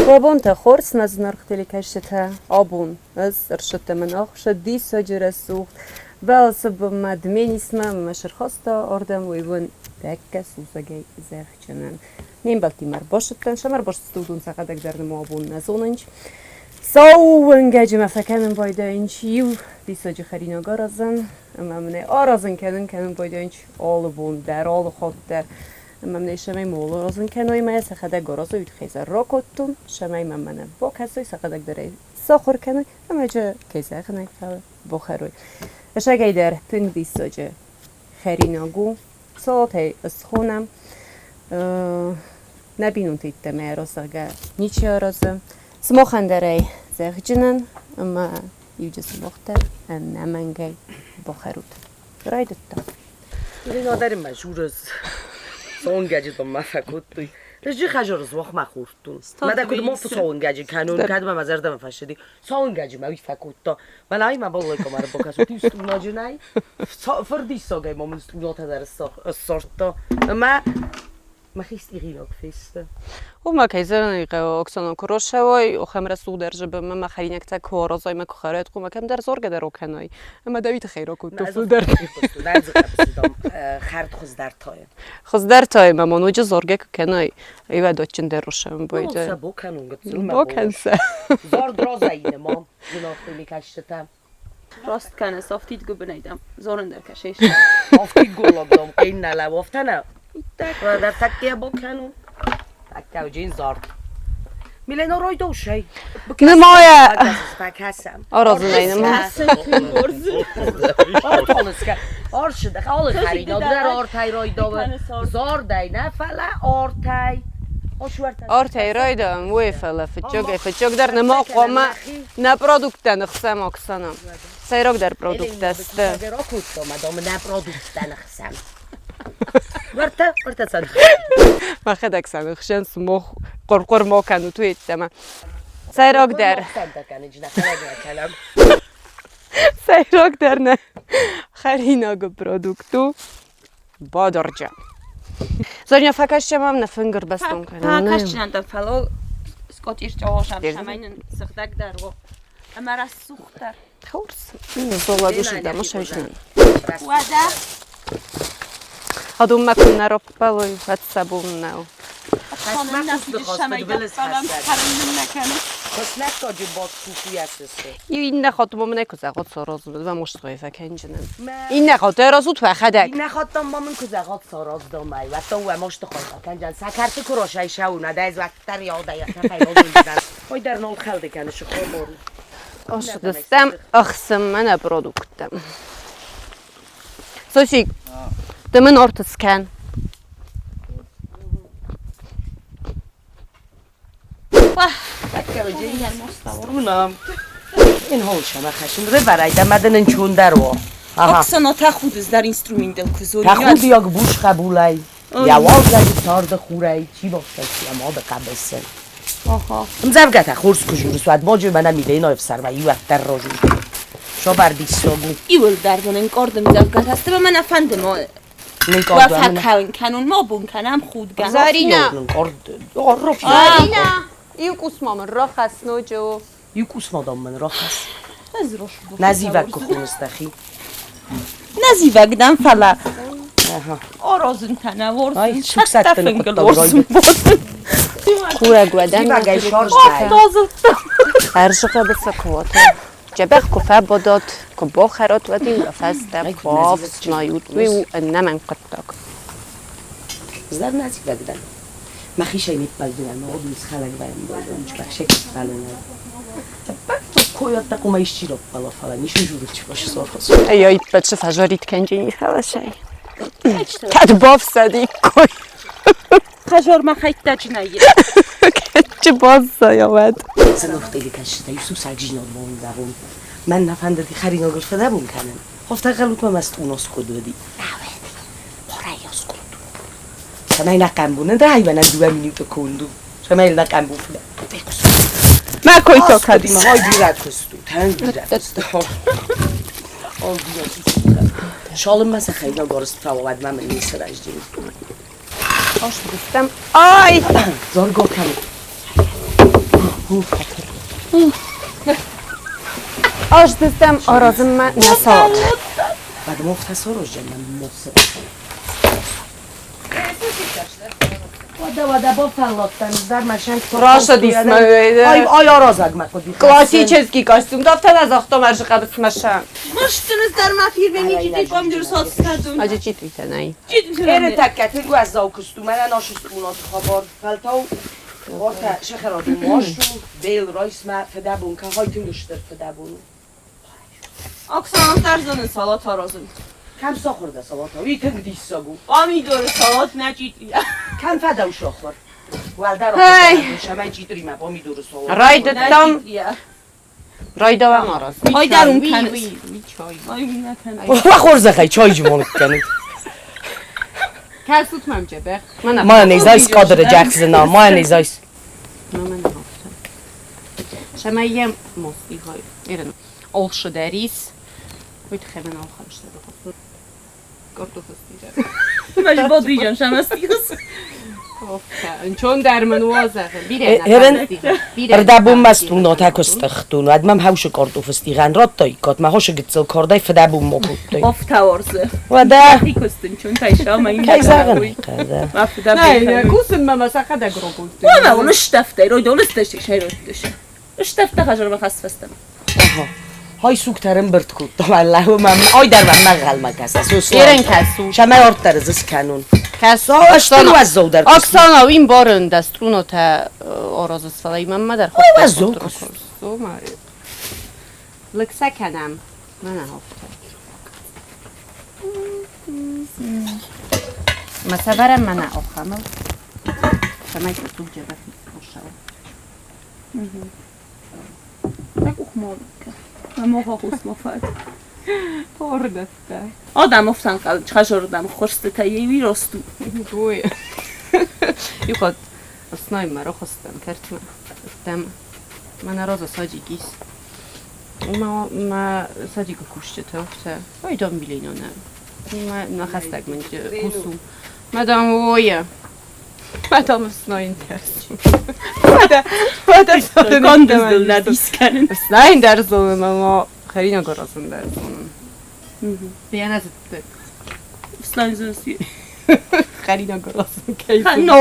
وابون تا خورس نزنار ختلی کشته آبون از ارشد من آخش دی سجر سوخت و اصب مدمین اسمم مشرخاستا آردم ویون دکه سوزگی زخچنن نیم بلتی مر باشد شمر باشد دون سقدک در نمابون نزوننج ساون گجم فکنم بایده اینچ یو دی سجر خرینا گارزن اما منه آرازن کنن بایده اینچ آلبون در آل خود در من شمای مول رازن کنای ما سخدک گرازو وید خیزه را کتم شمای من با کسای سخدک داره ساخر کنای اما جا کیسه خنک فعلا بخروی اشگه در تن بیساجه خریناگو ساعتی از خونم نبینون تیت میراسه نیچی آرازم سماخن داره زخجنن اما یوجه سماختر نمنگی بخرود رای دتا این آداریم مجور از سون گجی دم مفکوت توی رجی خجار از وقت مخورتون مده کدوم مفت سون گجی کنون کدوم مزار دم فشدی سون گجی موی فکوت تا ملای ما بالای کمر بکاس توی استون ناجنای فردی ساگای ما من استون نات هزار سورت تا ما خیست ایران فیسته و ما کیزرنی که اکسان کروشه وای خمر سود درجه به من خرینک تا کارازای ما خرید کو ما کم در زور گدر کنای اما دویت خیرا کو تو فود در خرد خوز در تای ما منوج زورگه کنای ایوا دوچن در روشم باید با کنون با کنسه زور درازاییم ما جناختی کشتم راست کنه سافتید گو بنیدم زورن در کشیش آفتید گو لبدم این نلب آفتنه در تکیه با کنون تکیه و جین زارد میلین آرای دوشه نمایه بکسم آرازو نینم آرشده آل خرینا در آرتای رای داوه زارده نه فلا آرتای آرتای رای داوه وی فلا فتشوگ در نما قومه نه پرودکت نخسم اکسانم سیراک در پرودکت است اگر آکوت مدام نه پرودکت نخسم ورته صدق ما خدک صدق شنس مخ قرقر ما کنو توی ایتما سیراک در سیراک در نه خریناگو پرودکتو بادرجا زاریا فکرش هم نفنگر بستم کنم فکرش چند فلو سکوتیش جواشم شماین سختک در و اما راست سوخت در خورس این زولا دوشی دم شایشن وعده هادو مکن نرو بالای فت سبون نو خانه نفید شمایی دفترم پرندن نکنه خواست نکاجی باز کوفی هسته این نخواد مامن نکوزه خود ساراز بود و مشتقی فکنجنن این نخواد رازود فخدک این نخواد مامن کوزه خود ساراز دامای و تو و مشتقی فکنجن سکرت کروشای شونه دایز وقت در یاده یک نفیل آزوندن های در نال خلده کنه شخور بارو آشدستم اخسم من پرودکتم سوشی دمن ارتس کن اونم این حال شما خشم ره برای دمدن چون در وا اکسانا تخود از در اینسترومنت دل کزوری تخود یک بوش قبولای یواز داری تارد خورای چی باشه اما به قبسن مزرگه تخورس کجور سواد باجه من نمیده این آیف سر و یو افتر راجون شو بر بیستاگو ایول دردون این کاردم زرگت هسته به من افند ما و فکر کنون ما بون کنم خودگه زارینا زارینا ایو کسما من را خسنو جو یو کسما دام من را خس از روش بود نزیوک که خونستخی نزیوک دم فلا آرازون کنه ورزون شکست فنگل ورزون کورا گودن زیوگه شارج هرشقه بسکواتا جبه کفه بداد که با خرات و دیم رفسته باف نایود و نمن قطاک زدر نزیوک دن مخیشای میتبالدونن ما دویز خلق بایم بایدون چه بخشک بلونه کویات تقومایش چی رو بالا فلا نیشون جورو چی باشه سوار خواست ایایی بچه فجاریت کنجینی خلاشای تد باف سدی کوی خجار ما خیلی تجنیه چه باز سایاود سنوخت ایلی کشته یوسو سگجینات بون دارون من نفندر که خرینا گرفته دبون کنن خفته غلوت ما مست اوناس کد بدی نوید پاره یاس کندو شما اینا قنبونه ده ایوانا دوه مینیوتو کندو شما اینا قنبون فیله ما کوی تا کدیم های بیرد کستو تنگ بیرد کستو آل بیرد شالم مسا خیلی گارست فواد من نیست رجدیم آش بستم آی زارگاه کنم آش دستم آرازم من نساد بعد مفتصل رو جنم مفتصل وادا با فلافتن در مشن Proszę disma. Aj rozag ma kodi. Классический костюм. Да ты на захто маш хабс маша. Maszczyny z darma firmy mi dzieci pomdziur sockadun. А dzieci tu tenai. Ere takket, hogy gázza kosztumán, nasostunot habar feltau. Orta sekeradu masu, bél rajszmá, fedabun, ka hajtünk öster fedabun. Oksanın tarzını salat arozun. Kam sokhorda salata, vitünk disszagú. Pomidor salat necsitriye. Kam fedau sokhor. Valdaro, sem egy csitrima, pomidor salata. Rajdtam. Rajdam araz. Hajdarunk kanıs. Ay nekan. Vaxor zaxay, çay cümonuk kanıt. Kəs tutmam cəbə. Mayonez ice qadıracaqsın ha, mayonez ice. Mən hafta. Şəməyyəm mosti hay. Erin. Olşu dəris. Uyt xəmən alxarışda da. Kartof istəyirəm. Məş boduyacağım şəməstiyəs. چون در منو واضحه هرن اردابون مستون تاکستختون ادمم هوش کارتوف استیغان راتای کات ما هوش گتسل کاردای فدابون مکوتای Oftaorzu. ودا Dikostum çun taşa ma کی زاغن قدا Mafda نه کوسم ما مسخه ده گروگوت Ona onu ştafta royda onu steştik şey royda. Ştafta hajar ma khas fastam. های سوکترم برد کود تو الله و من آی در من مغل مکسه ایرن کسو شما ارتر زس کنون کسو اشتنو از زو در Oksana این بارن دستونو تا آرازو سفالای من در خود Ay, was so لکسه کنم من هفته مسابرم من آخامل شما که تو جبه خوشم Tak uxmalık. Mən oxa xusmafat. پردسته Adam oftan qal çıxajordan xoşdu tayevi rostu. بوی یخواد اصنای مرا خواستم کرد استم من رازا ساجی گیس ما ساجی که کشته تافته وای دام بیلینو نه ما نخستک من کسو مدام وایه مدام اصناین ترسی Kan düzdülər diskanın. اصناین در زونم اما خیلی نگرازم در زونم بیان از Slanzısı. خیلی نگرازم کیسو No.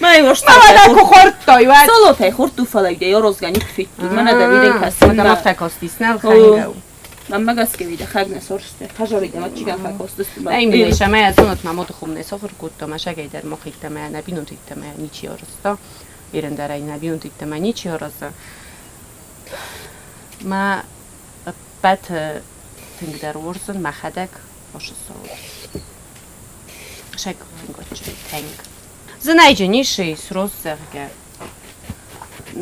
Mən yoxdur. ماما کو خورد توی وقت Salotay xortu falayda yorozganik fit. Mənə də verən kəsin. مدام افتکاستیسنل خیلی Mən məqaskevida xəqnə soruşdu. Xajorida maçigan fakostusdu. نمیدونی شما از اونت مماد خوب نسافر کود ما شگای در مخیت ما نبینون تیت ما نیچی آرستا ایران در این نبینون تیت ما نیچی آرستا ما بات تنگ در ورزن مخدک باش سال شگ تنگ زنایجی نیشی سروز زرگه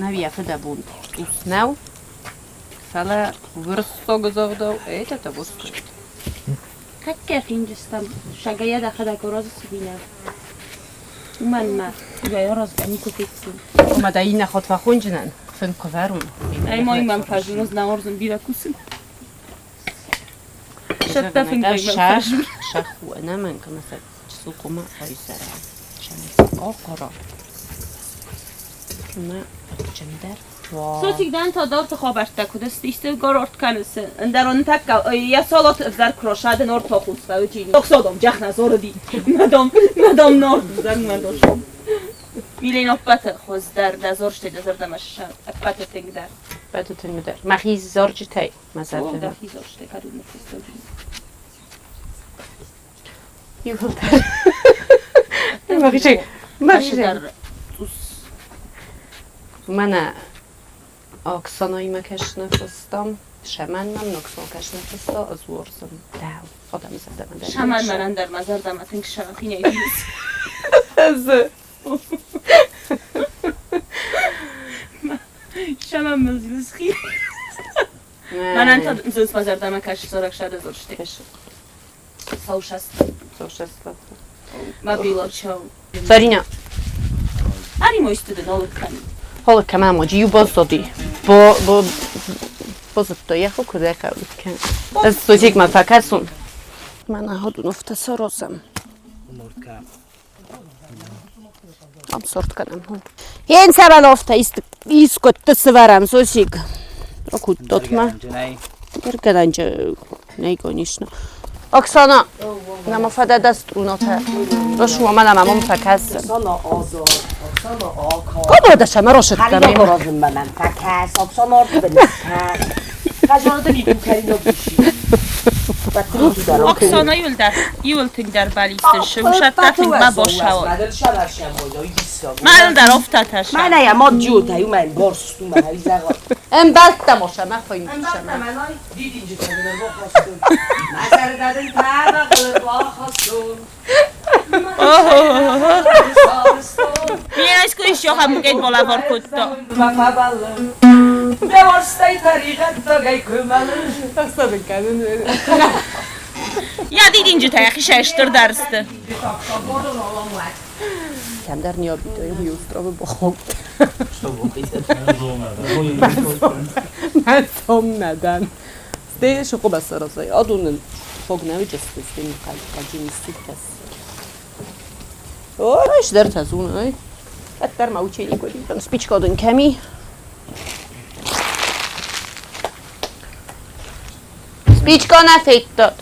نوی افده بود اسنو فلا ورستو گذاشتم ایت تا بوست Hakkı Hindistan şagaya da kadar goroz sibina. Umanma ya yorozganik fitsin. ما دایی نخواد و خونجنن فن کوورون Ay moim fajunuz na orzun birakusin. Şatta fin شخ شخ و انا من كمثلا سوق ما فايسر شمس آقرا ما جندر Sotikdən tadar tıxabartda kudast işte gorort kanısı. Ndar onu takka ya salot zar kroşadın orta xusla öcini. Toksodom jaxna zordi. Madam nord zar madoşum. Bilen opata xozdar da zorşte da zarda maşa. Opata tengdar. بعد تنگدر مخیز زارجی تای مثلا Da hizorşte kadın nefes. یوهلتر مخیشی مخیشی من آکسانایی مکش نفستم شمن من نکسان کش نفستا از ورزم داو آدم زده من در Şaman manan dar mazar da matın şahine ediyoruz. Şaman mızgız xir. Manan tad zız mazar da makaş sorak şada zorşte. Sauşast. Соушества. Ma bilo çav. Сариня, Ari moj student olukkan. حالا که من ماجی باز دادی باز تو یه خو کده خیلی کن از سوچیک من فقط سون من ها دو نفته سراسم Am sort kanam. Jen sabal ofta iskot tsuvaram sosik. Okuttot ma. Gergadanca ne konishno. Oksana. Nama fada dastrunota. Roshuma mana mamam fakas. Oksana azar, Oksana aka. Kodo da shama roshetta خریدم برازم من فکس اکسان آرد بنیستن خجالت بیتون کرینا بیشی بطرین تو دارم Oksana yulting der balistisch. Ushatafing ma boshawol. مدل شبر شمایی دیستم Man der oftatash. من ایا ما جو تایو من بارستون من هایی زغا En basta mosha ma khoyim shama. من های دید اینجا تایو با خواستون مزر دادن تبقل با خواستون Mina iskuish yo ham gate bola vorkutto. به واسطه طریقت تا گی کمالش Taksana kadın. Ya didinci tayaxi şaştır dersti. Kamdar niyo bitoy bu ustrowy bochok. من som nadan. Zde shoko basarasay. Adunun fognavi jastis din qalqajinisti tas. Oy, der tazun ay. Attar ma ucheni kodi. Spichka odun kami. Spichka nafettat.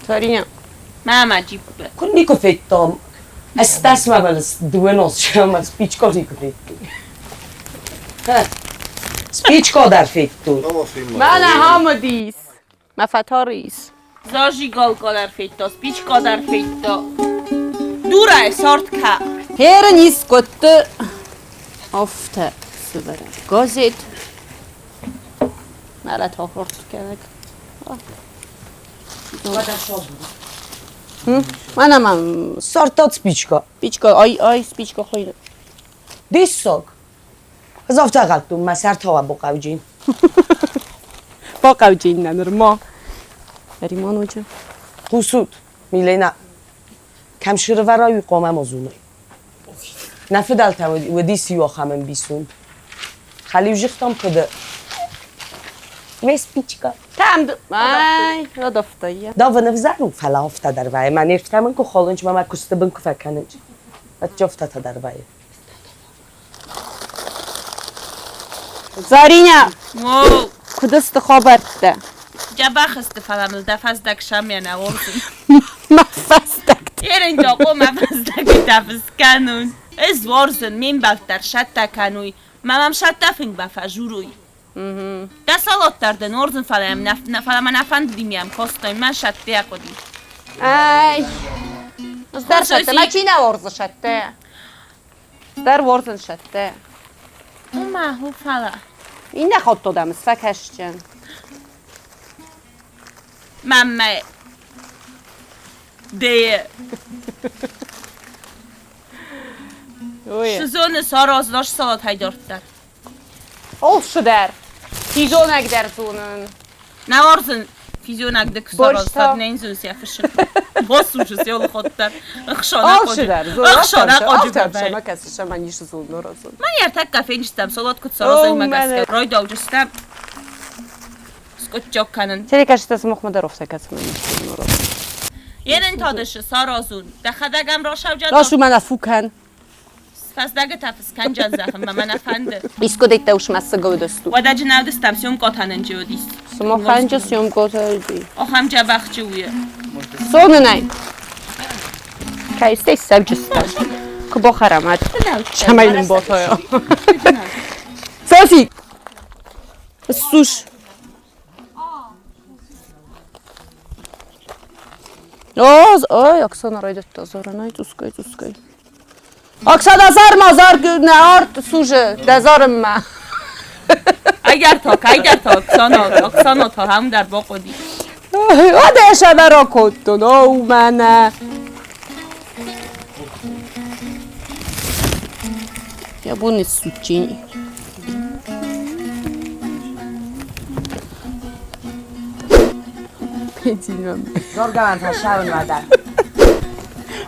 Sarina. Mama cibbe. کنی که فیتام استاس ما بلس دوانوس شما سپیچ کاری که فیتو سپیچ کا در فیتو Mana hamadis. Ma fataris. Zaži golgolar fitto, spičko dar fitto. Dura je sortka. Herren iskotte. Ofta svara. Gazet. Mala ta hort kevek. Mana mam سارتات سپیچ کا spichka ay spichka khoyne. دیساک از افتا قلتون ما سر تا با قوجین Ba qavjinnan ma. Riman hoca. قصود میلینا کم شیر ورای قومه مزونه نفدال تمودی و دی سیو خامن بیسون خالی وجختم کده سپیچ کا Tam ay radafta. دا و نفزارو فلا افتا در وای من یفتم که خالنج ما کسته بن کفکنج و جفتا تا در وای Zarina. Wow. Kudast khabartda. Cabaq istifalamız da fazdak şamyana olsun. Ma fastak. Yerin doqo ma fazdak tafis kanun. Ez vorsun min baltar shatta kanuy. Mamam shatta fing bafa juruy. Da salottardan orzun falam falama nafand dimyam kostoy man shatta yaqodi. Ay. Zdar shatta. Ma china orza shatta. Zdar vorzan shatta. Uma hu fala. این نخواد تو دم فکشچن Mamma. Det sezon sarazlaş salat haydortlar. olşu der tizonak der zonun Ne varsın fizyonakda sarazlar neyin söz yapışır. Bosuçuz yolu xotlar. Ixşana olşu der Ixşana qocu şama kasışa man yiş zonun orası Man yer tak kafenistem salat kut sarazay magaska. Roy dovjustam. Skot jokkanın. Seni kaçtas muhmadarofta kasman yiş zonun orası Yerin tadışı sarazun. Da xadagam roşavca. Lashu mana fukan Fasdaga tafis kancan zaxım mama nafandi. isko detta ushmassa gövdestu Wada cinavdistam syom kotanın jodis. Smokhanja syom gotardi O ham jabaxçı uya. sonunay Kayste savcıstan Kubo haramat Şamaylim botoya Sofi Sush Ой, Оксана ройдет зоранай, тускай. Оксана зар ne art suje, dazarım ma. Agar tok, Oksana ta ham dar boqodi. O da şabara kottun, o mana. Ya bu ne suçini? Bilmem. زرگان تا شب مدن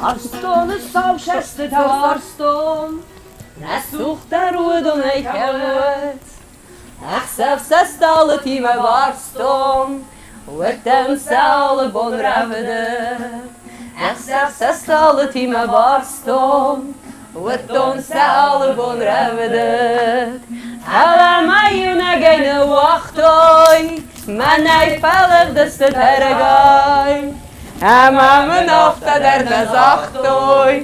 Arston sav şeste ta arston Näsuhtar udon ei kevet. Axsav sastal time varston. Uertem sal bon ravde. Axsav sastal time varston. وتون سال بون رودت حالا مایونه گین وقتای من ای فلق دست ترگای اما من افته در نزاختای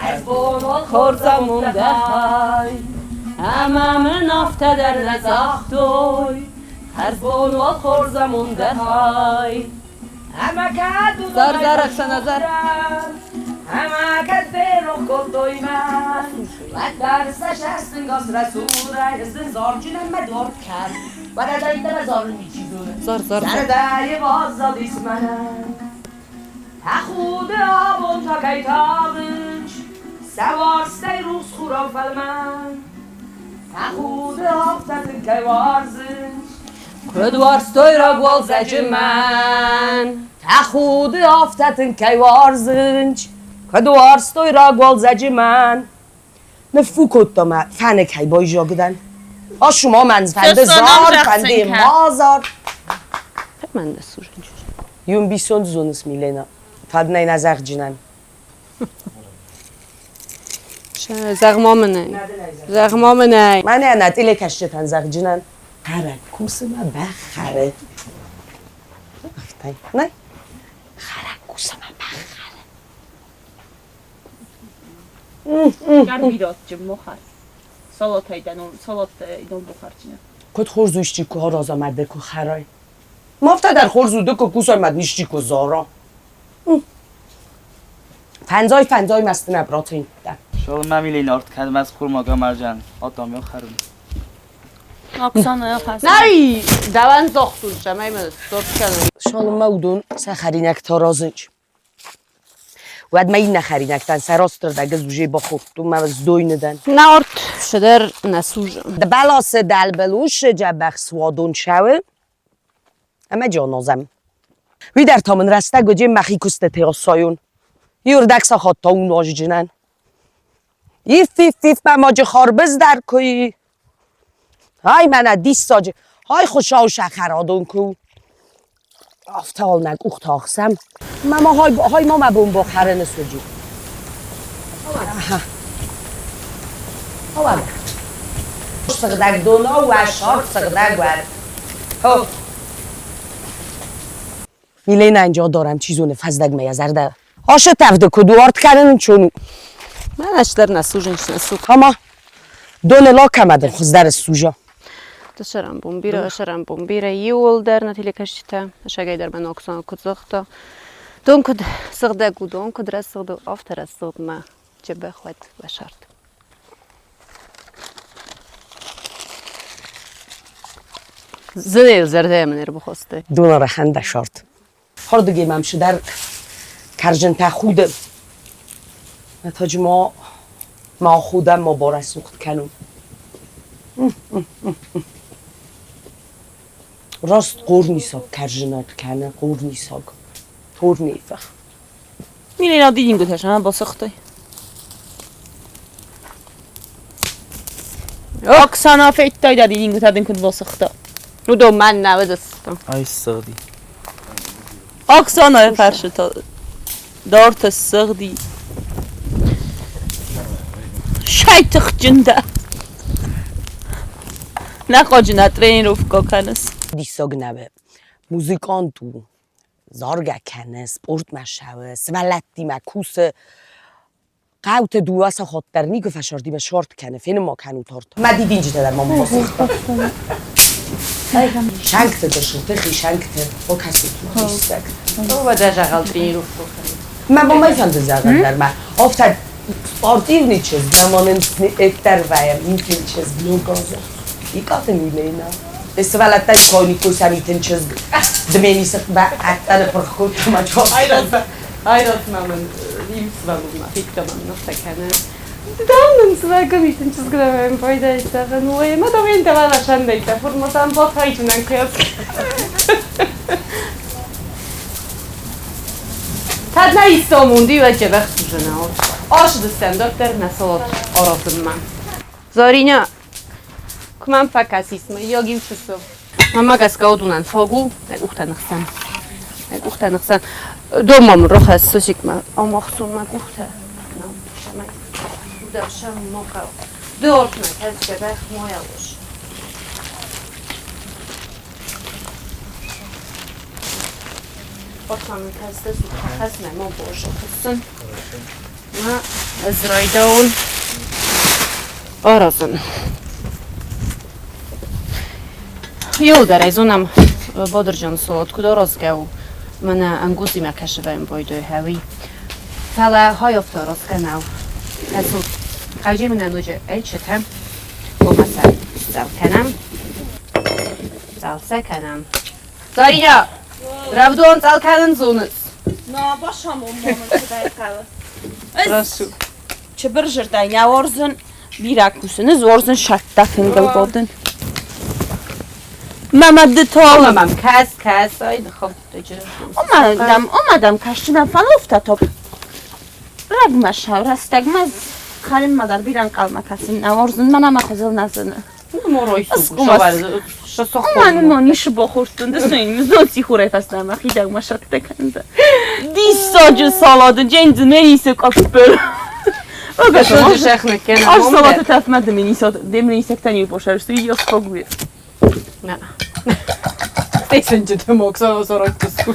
از بون خورزمون دهای اما من افته در نزاختای از بون خورزمون دهای اما که دو زرخش نظر اما که فرو کتوی من و درستش هستن گاز رسول هستن زارجونم مدورد کرد و ردایی در زار میچیزونه زردهی بازادیس منم خود آبون تا که تابش سوارسته روز خورا فلمن خود آفتن که وارزش کدوارستوی را گوال زج من خود آفتن که وارزش کدوارستوی را گوال زج من نفو کتما فنه که بای جا گدن شما منز فنده زار فنده مازار من ده سوژن یون بیسون زونس میلینا فدنه نزاق جنن زغمامنه من نه نتیله کشتن زاق جنن خره کوسما بخره نه خره کوسما بخره Gar بیراتچم مخر سالات ایدن سالات ایدن بخارچینه کد خورزوشتی که ها راز آمده که خرای مافته در خورزوده که کوس آمد نیشتی که زارا فنزای مستن ابرات این دن شاول ممیلی نارد کدم از خورماگا مرجان آدم یا خرون Oksana ya xəstə. نری دوان زاختون شمای من صبح کنم شالم مودون سخرینک تارازنج ود ما این نخرینکتن سراستر دگه زوجه با خورتون ما از دوی ندن نارد شدر نسوژم ده بلاس دل بلوش جبخ سوادون شوه اما جانازم وی در تامن رسته گجه مخی کسته تیاسایون یوردک ساخات تا اون آج جنن یف بماج خاربز در کوی های منه دیست ساجه های خوشا و شخرادون کو افتال نگ اخت آخسم ماما های ماما بون با خرن سوجی آوام سقدک دونا و اشار سقدک ور میلینا اینجا دارم چیزونه فزدک میازرده آشه تفده کدوارد کردن چونو من اشتر نسوژن شنسو اما دونه لا کمدن خزدر سوژا دشرم بومبیره یول در نتیله کشیده شگای در من اکسان کد زخته دون کد سقده گودون کد رس سقده آفتر از سقد ما چه بخواد و شرط زنه زرده من رو بخواسته دونه رخنده شارت هر دیگه ممشه در کرجن تا خودم نتاج ما خودم ما باره سوخت کنم راست قور نیساگ کرجنات کنه قور نیساگ طور نیفخ Milena دیدین گوتش هم با سخته. Oksana feyttayda دیدین گوتادن کد با سخته. رو دو من نوه دستم ای سردی Oksana فرش تا دارت سخدی. Şaytık cinde. Ne kocuna trenin rufka kanıs. دیساگ نبه موزیکان تو زارگه کنه سپورت مشوه سولتی مکوس قوت دواسه خاطر نیگه فشاردی به شارت کنه فین ما کنو تارت ما دیدین جده در ماما باسخته شنکته داشته خی شنکته با کسی تو دیستک او بده جغل ترین رو من با مای فنده زغل در من آفتر سپارتیو نیچز درمانن اکتر ویم میتین چز بلوگازه ایکاته میلینا استولتن کانی کوسا میتین چز دمینیست با اکتر پرخوت ما جا Hayrat mamın limsvamın fiktamın noktakane. Damın sıvaka mitin çizgilemem fayda istefen uye ma da ben de var aşandaydı. Formasan bot haytından kıyas. Tad ne İstanbul diyor ki vakit jena. Aşdı standartlar nasıl arasın man. Zorina. Kumam fakas ismi yogi uçusu. Mama gaskaudunan fogu, uxtanıxsan. Uxtanıxsan. دومم رو خسته شکم اما خصوم گفته درشم موقع دورت نکرد که بخ مویا باش بطمن کسته زود خسمه ما باشه خسن ما از رایدون آرازن یو در ایزونم بادر جان سواد کدا راز گو من انگوزی مکشه بایم بایدوی هاوی فلا های افتا راز کنو هزود قوجی من انوجه ای چتم با مثل زل کنم زل کنم زاریا رفدون زل کنن زونس نه باشم از چه برجر دای نوارزن بیراکوسن زورزن شکتا فنگل بودن ممد تا من کس آید خب اومدم کشتیم فلا افتاد رگ مشاور استگ مز خالم مادر بیران قلم کسیم نوارزن منم خزل نزنه مروی سوگو من مانیش بخورتون دستوین زوتی خوره فستم و خیدگ مشت تکنده دی ساج سالادن جنز مریسه کافپل شده شخ مکنه آش سالات تفمد دمینیسک تنیو باشرسوی یا سپاگوی نه تیسنجه دماغسان و سراک تسکو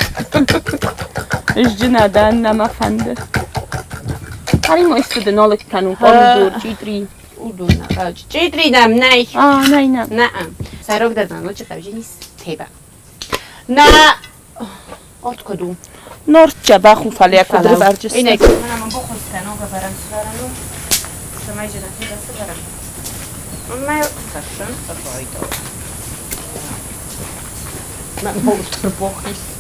اججه ندن نما فنده هری ما استده نالک کنون خانم دور چیدری چیدری دم نه نه نه نه سراک دادن لو چه قوجه نیست تیبه نه آت کدوم نورت جبه خوفالی اکدر برجست اینه که من بخوز کنو ببرم سرانو شمای جنتی دسته برم من خشن رایدار من بولتر بخیست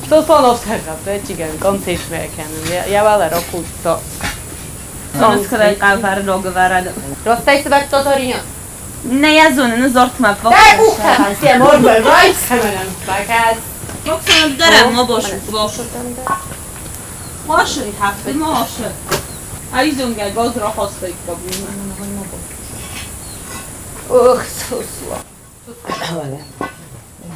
تو سانوف تقبه چیگن گانتیش میکنم یا ولی را خود تا سانوف کدای قلفر راگه ورده راستای سبک تاتاریا نه یزونه نزارت مبا در بوختم سیه مار برای سمنم بکت بکنم دارم ما باشه باشه هفته باشه عریضون گل باز را خواسته ای کبیم اوه سوسوا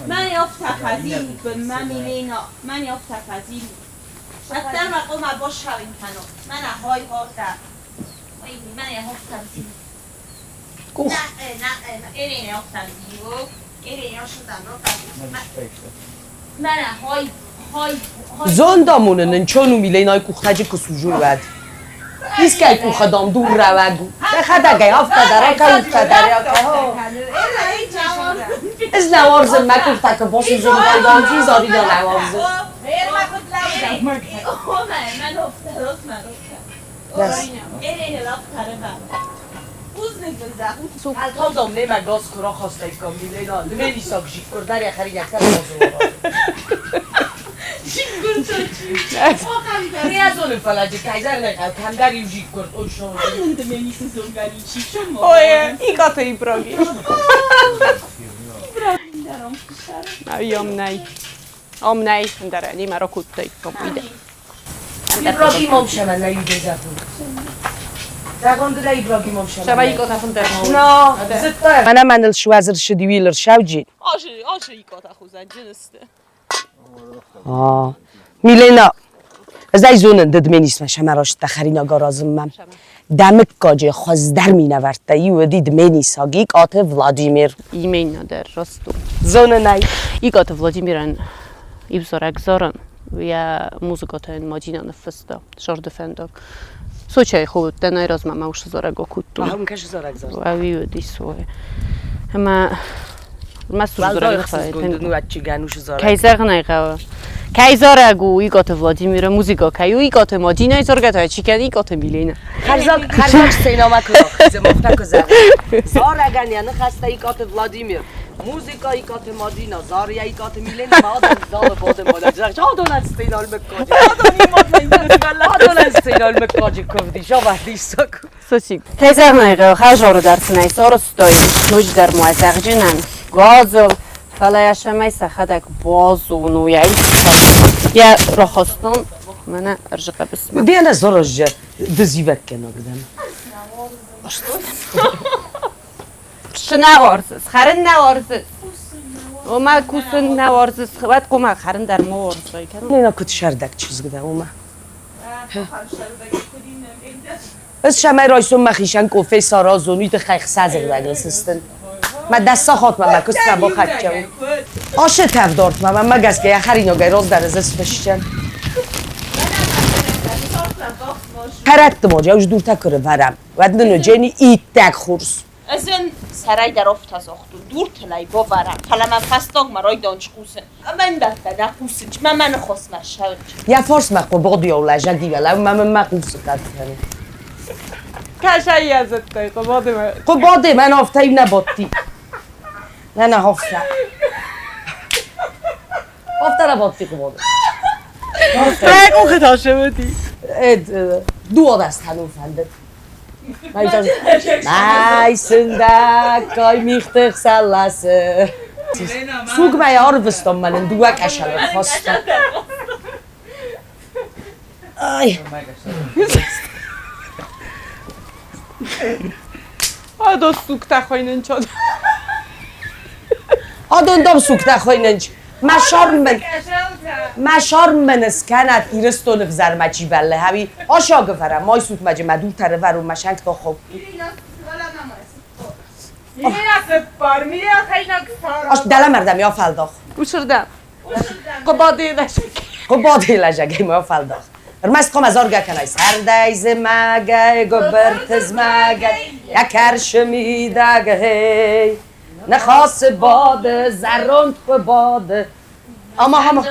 من یافت خزیل به من میلینا من یافت خزیل شکتر مقام باش شویم کنم من های هاتم من یافتم زیل نه اینه یافتم زیل اینه یافتم من های زندامونن چونو میلینای کوختاجی کسوجون ود نیست که کوخه دام دور روگو بخدا که یافته داره که افته داره از نوارزن مکوخته که باسی زنده دام چیز آری دا نوارزن من افته راست من افته اینه لافتره من بوز نگذه الان دام نیمه گاز کرا خواسته کام میلینا نمیدی ساک جیب کردر یا خری یکتر بازو ریاضون فلجی کایزر نکرد کمدر یو جیب کرد اون شما اونده میلیسی زنگاری چی شما اوه ای گاته ای براگی ام نی داره نی مرا کود تایی کم ایده ابراهیم هم شما نیوده زفون زگان دل ابراهیم هم شما شما ای گاته فون در نه زدتا منم من الشوازر شدی ویلر شوجی آشه ای گاته خوزن جنسته میلینا از ای زونن ددمنیست و شما راش تخرینا گارازم من دمک کاجه خواست در می نورده ایو دید منی ساگیک آته ولادیمیر ایمین ندار راستو زونه نای ای گاته ولادیمیرن ای بزارگ زارن یا موزگاته این ماجینا نفسته شارد فندق سوچه خوب دنای راز من موش زارگا کتون هم کش زارگ زار و ویو دیسوه اما مسئول زارگ خواهد کایزر نایقه کایزر اگو ای گاته ولادیمیر موزیکا کایو ای گاته ماجینا ای زارگه تا چیکن ای گاته میلینا خرزاک سینما کلا خیز مفتا کزار زارگن یعنی خسته ای گاته ولادیمیر موزیکا ای گاته ماجینا زاریا ای گاته میلینا ما آدم زال بوده مادر جادون استینال مکاجی آدون استینال مکاجی کفدی شو وقتی ساکو سوچی کایزر نایقه خرجارو درس نای سارستای نوج در موزق جنن گازل فلایش می سخدک بازو نویایی یا راخستون من ارجقه بسم دیگه نه زارش جا دزیوک کنه بدم چه نوارزز خرن نوارزز اوما کوسن نوارزز خبت کوما خرن در موارزای کنم نه کت شردک چیز گده اوما بس شما رایسون مخیشن کوفه سارازونی ده خیخ سازر بگرسستن ما دستا خاط ما کست با خچه آشه تف دارت ما مگس که یخری نگه راز در ازست فشتن پرد ما جاوش دور تکره ورم و دنو جنی ایت تک خورس ازن سرای در افت از اختون دور تلای باورم حالا من پستاق مرای دانش خوسه من ده خوسه من خواست مرشد یا فارس مخو بادی اولا جدی ولی من مخوص کرد کشایی ازت کهی خب باده من خب باده من آفتایی نباتی نه هفته هفته نباتی خب باده بگو خداشه بودی دو دست هنو فنده Mij zondag kan je mich toch lassen. Zoek mij arvest om en doe ik als je het vast. Ai. آدو سوک تخوینن چاد Adon dom zoek daar gewoon eens. ما شارم من اسکنت ایرستون بزر مچی بله همی آشا گفرم مای سوت مجه مدور تره ورو مشنگ تا خوب آش دل مردم یا فلداخ uçurdum قباده نشک قباده لجگه ما فلداخ رمست قم از آرگه کنای سردیز مگه گبرتز مگه یکر شمیده هی نخواست باده زرند باده اما همه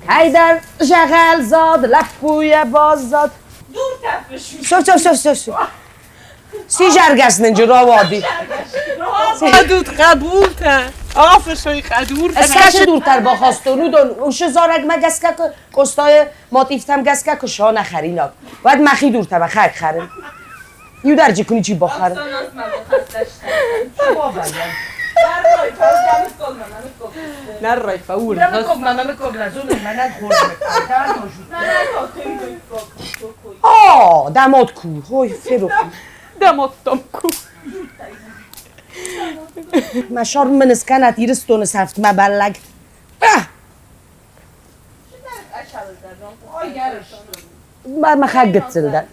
هیدر شغل زاد لپوی باز زاد دور تفش شوف سی جرگست ننجو را وادی حدود قبول تا آفشوی خدور اسکش دورتر با خواستونو دون اوش زارگ ما گسکه که قصدای ماتیفتم گسکه که شا نخریناک باید مخی دورتر و خرک خرین یو در جی کنی چی بخرن نه رای فاول آه دماد کو هوی فرو دماتم کو ما شارم من اسکنت ایرستون سفت مبلگ ما خگت زلدن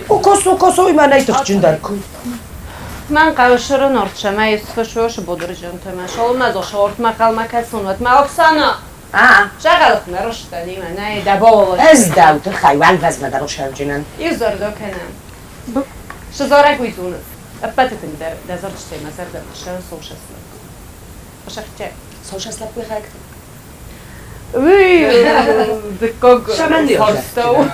او کسو اوی من ایتخ جندر کن من قوشر نارتشم ایستفشوش بودرجون تمش olmaz o şort makalma kesunat ma Oksana شغل خونه رشتنی من نه دبا از داوت خیوال وزم در شرجنن یزار دو کنم شزاره گویدونس اپتتن در دزار چتی مسر در شهر سوشست باشخ چه سوشست لب بخرکت وی دکاگ شمندی هارستو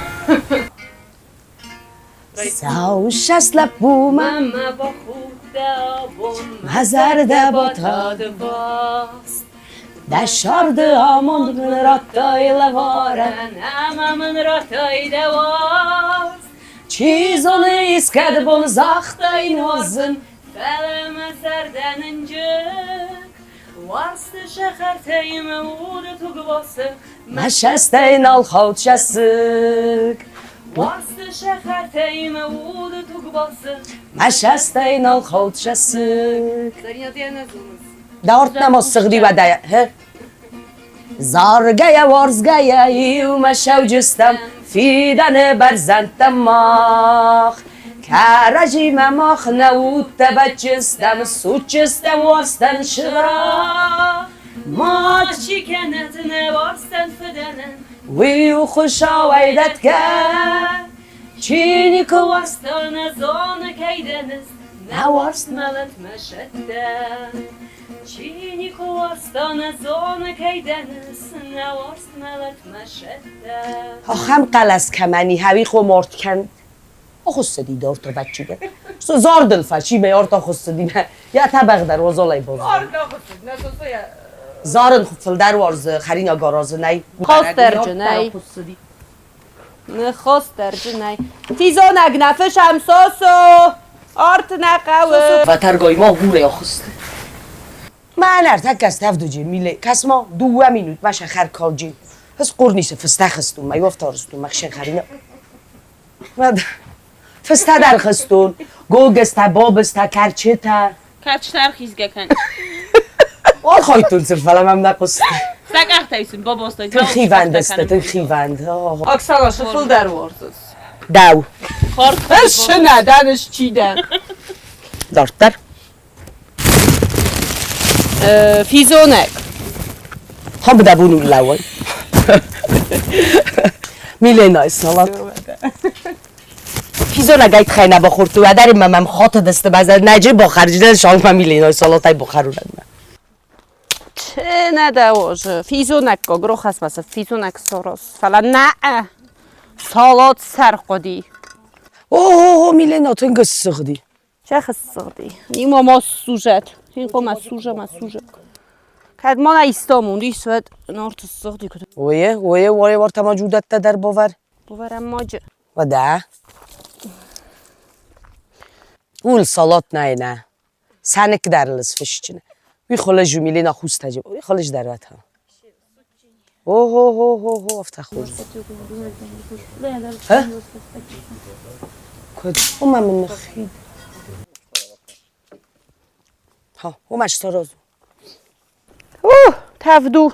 سوشست لب بومم ماما با خود دابون مزرده با تاد باست در شارد آموند من را تایل وارن Amamın rotayda var چیز onu isked bol zahtay nozun Feleme serdenince Varstı şekerteyime uğdu tugbası مشستین al şasık Varstı şekerteyime uğdu tugbası مشستین al şasık Zarina diye ne zulmüz? دارت نماز صغری و دیه زارگه وارزگه ایو مشو جستم فیدن برزنتم ماخ کرجی مماخ نوود تبجستم سود جستم وارستن شغرا Ma çikenet ne varsen fedenen ویو خوشا ویدت که چینی که وارست Stane zone keydeniz نوارست Melet meşette Çini kovastane zone keydeniz Ne varst melet meşette هم قلس کمنی هوی خو مرد کن خستدی دار تو بچی گه زار دل فشی میار تا خستدی یا طبق در وزالای باز زارن فل در وارز خرینا گاراز نی خواست درجه نی نخواست درجه نی تیزا نگنفش همساسو آرت نقوه و ترگای ما هوره یا خسته من ارتک از تفدو جمیله کس ما 2 مینوت مشه خر کاجی هس قرنیسه فسته خستون ما یافتارستون مخشن خرینا فسته در خستون گوگسته بابسته کرچه تا Kaç terhiz geken آل خواهیتون سر فلم هم نقسته Sakaqtaysan babostay. Tüxivənd istə, tüxivənd. Oksana şıfıl dərvorsuz. Dəv. Eşi nədən, eş çidən. Dartlar. Fizonek. Ha bu da bunu iləvəy. Milena salat. Fizona قاعد خیلی بخور تو و داریم من خاطر دست بازار نجی بخار جدال شانس من میلینای سالاتای بخارونن. چه نداوش فیزونک گروه هست مثلا فیزونک سروس فلا نه سالات سرخودی. اوه میلینا تو اینگه سخدی. چه خسردی؟ نیما ما سوژت. اینگه ما سوژه. کد ما نیستامون دیسود نارت سخدی کدوم. وایه وارد ما جودت در باور. باورم ماجه. و ده. اول سالات نه. سنک درلس فشچنه. وی خالج میلینا خوست هجی. وی خالج درات ها. اوه افتخار. ها؟ کد من نخید. ها مش سراز. اوه تفدو.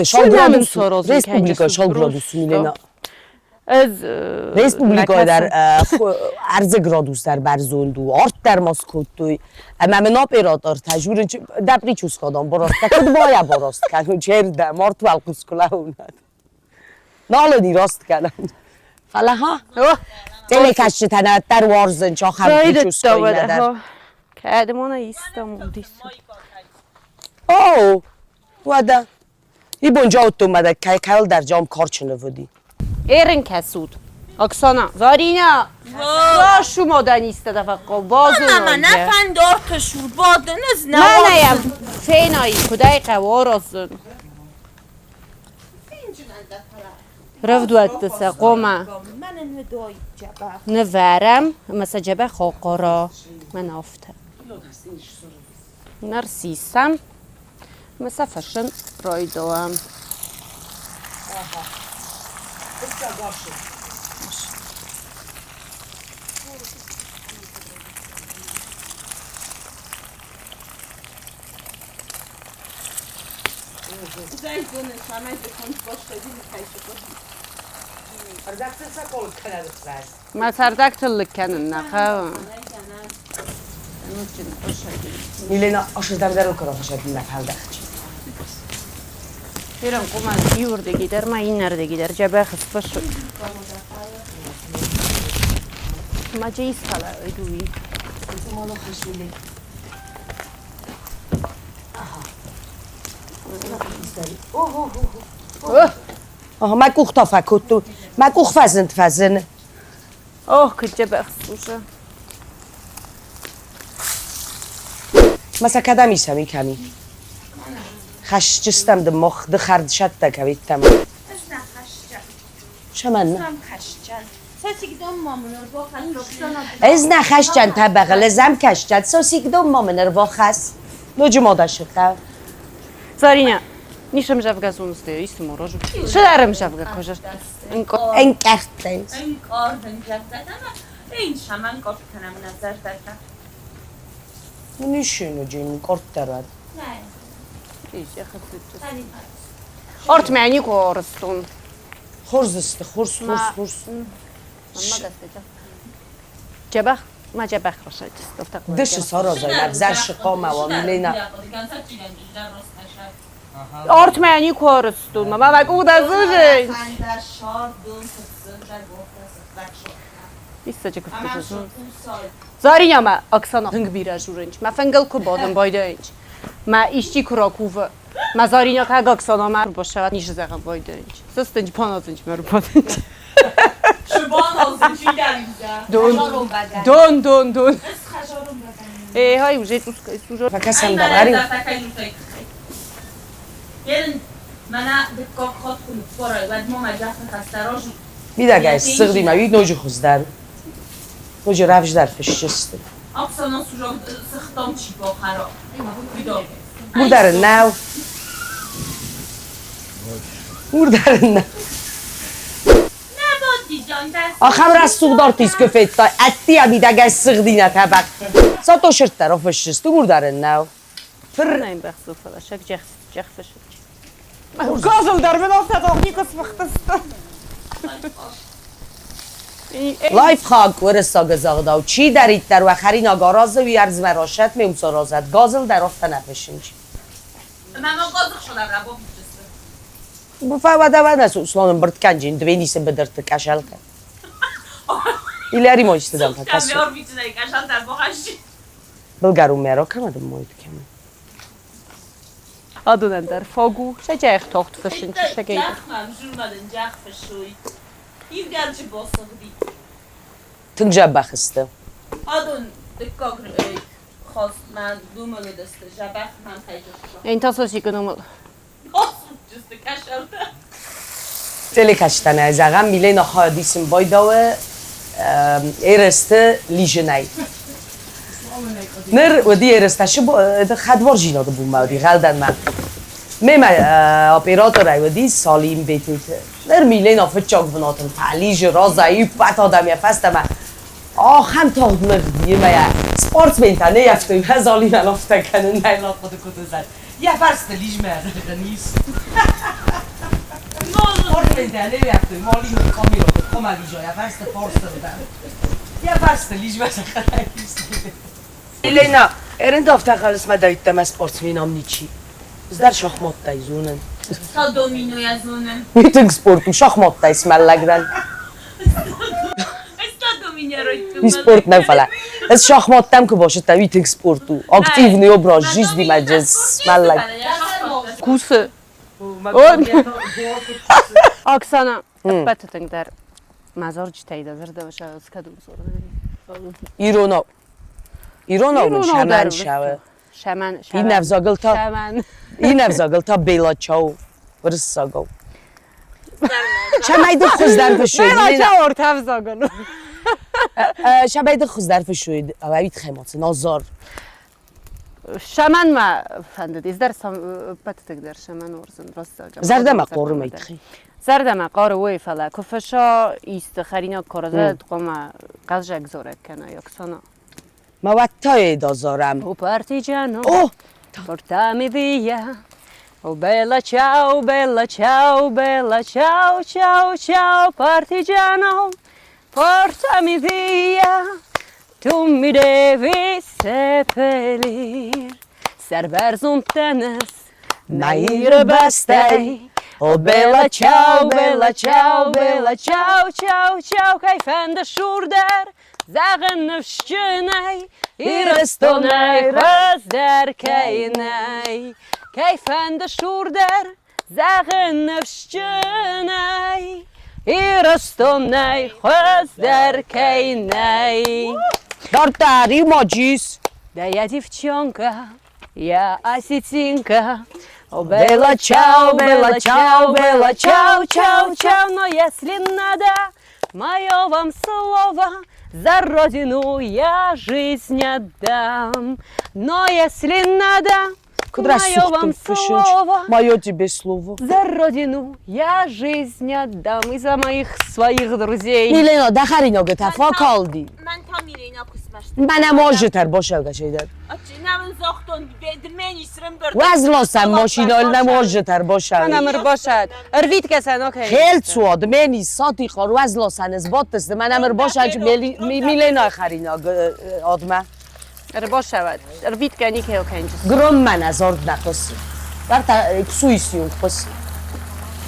شال گرادوس. رسپوبلیکا شال گرادوس میلینا. از رسپوبلیکا در ارز گرادوس در برزوندو آرت در ماسکوتوی اما من اپراتور تجور دبریچوس خودم براست کد بایا براست کنم چرده مارت والقوس کلا اوند نالدی راست کنم فلا ها دل کشت تنت در وارزن چا خمپیچوس کنی ندر کد ما نیستم دیسود اوه وده ای بونجا اوتومده که کل در جام کار چنه ودی ایرن کسود اکسانا زارینا با شما دانیسته دفعه بازو Ama ne fen dört şurbadınız ne من var? نیم فینایی کدای قوارازن رفدوت دسته قومه Benim hüdayi cebe. نورم مثل جبه خاقارا من آفته نرسیسم مثل فشن رایدوام ما سردک تلک کنن نخواه میلینا آشش در کار خوشت نفهمده بیرم قوم از یوردگی در ما این نردگی در جبه خسته شد ما جیس خلا ایدوی ما کوختا فکوتو ما کوخ فزن اوه که جبه خسوشه مثلا کدام ایسمی کمی خش جستم ده مخ ده خرد شد ده کوید تمام Ez ne kaşcan? شمن نه Tam kaşcan. Sesik donmamınır bu kaşcan. از نه خش جن طبقه لزم کش جد سوسیک دوم مامن رو خس نوجه ماده شده زارینیا نیشم جبگه زونسته ایست موراجو چه دارم جبگه کجاش این کرده این کار دنجد ama این şaman kort kanam nazar derken. نیشونو جین کرد درد Ne? ارت معنی کارستون خورز است خورز جبه ما جبه خوشد است دش سارا زاید زرش قامه و میلینا ارت معنی کارستون ما بگو دزوجی ایست چه گفته زارینیا ما اکسانا هنگ بیره جورنج ما فنگل کو بادم بایده اینج ما ایشتی کراکوه ما زارینیا که اکسانا ما باشه نیش زغم بایده اینج سستنج پاناز اینج مرو پادنج Şuban olsun çiğdem güzel. دون های وجه سوژه فکسم داریم Gelin bana bir kokot kurup koray. Ben mama jafta kastarojum. بیده گه سقدی ما بید نوجه خوز در نوجه رفش در فشسته Aksana sucuk sıktım çipo xarab. بردر نو بردر نو Ne bodi can dest. آخم رستوق دار تیز کفت تا اتی هم بیده گه سقدی نه طبق سا تو شرط در فشسته بردر نو نه این بخصو فلا شک جخ فشد Gazel در من افتاد آخنیکس وقتست لایف خاک ورسا گزاغدا و چی دارید در وخری ناگارازه وی ارز مراشت می امسارازد گازل در افته نپشنج من قازق شدم را با بفاوده و نسو اسلانم برد کنجین دوی نیسم بدرد کشل کن ایلاری ما استدام تا کسو کمیار بیتونه کشان در باقشی بلگرون میرا کمدم ماید کمی Adından der Vogel, şecek tocht fischen, şecek. جخمم جورمدن جخ فشوی این گرچه باسم دی تنگ جب بخسته آدون دکاک خواست من دوملو دسته جبخ من خیجش این tasosik numul. خواست جسته کشلده تلی کشتنه از اغم میله نخواه دیسم بایداوه ایرسته لیجنای نر ودی ایرستشه خدوار جیناده بوم بودی غلدن من میم اپراتور ودی سالیم بیتیت نر میله نافت چاک بناتم پلیج رازایی پت آدم یفسته من آخم تا مردیه میا سپورت بینتنه یفتویم هزالی من افته کنن نیلا خود کده زد یه فرست لیج مرده نیست سپورت بینتنه یفتویم مالی کامی رو کم لیجا یه فرست فرست بدن یه فرست لیج مرده نیست Elena, erinde hafta kalırsa da ittem sportsmenam niçi. Bizler şahmattayız onun. تا دومینو یزونن Bütün sportum şahmattayız mellekden. استا دومینو روی Bir sport ne falan. Ez şahmattam ki başı da bütün sportu. Aktivni obraz, jizdi mecaz mellek. Kusu. Aksana. Betting der mazar citeyde zırda ve şahıs kadın sorun. İrona. İrona şemen şave. Şemen. این نفزاگلتا Şemen. این نفزاگلتا بیلا چاو ورس ساگو شماید خوز در فشوید Bela ortav zagonu. شماید خوز در فشوید اوید خیمات نازار Şemen ma fende izler sam betting der şemen orzun rastagam. زردم قرم ایتخی زردم قار وی فلا کفشا ایست خرینا کرده قما قزجک زورک کنه یکسانا موتای دازارم او partigiano اوه portami via oh bella ciao partigiano portami via tu mi devi seppellir serverzum tennis naire bestei oh bella ciao kai fende shurder zagen nefshchenei irestonei khaz der keinei kai fende shurder zagen nefshchenei irestonei khaz der keinei دارتاری ماجیس Да я девчонка, я осетинка. О, бella ciao, но если надо, мое вам слово, за родину я жизнь отдам. Но если надо, Кудра мое вам сухтым фышинч слово, Мое тебе слово за родину я жизнь отдам. И за моих своих друзей. میلینا دخری نگه تفا کالدی من تا میره اینا کسمشت منم آجه تر باشه اگه شیدر اچی نمن زاختون بدمنی سرم برد وزلاسم ماشینال نم آجه تر باشه من امر باشد. اروید کسان اوکی. خیل سواد منی ساتی خار وزلاسن از بات دسته من امر باشه اگه میلینا خری نگه آدمه ارباش شود. اروید کنی که اوکی اینجاست. گرم من از آرد نخواستی بر تا کسویسیون خواستی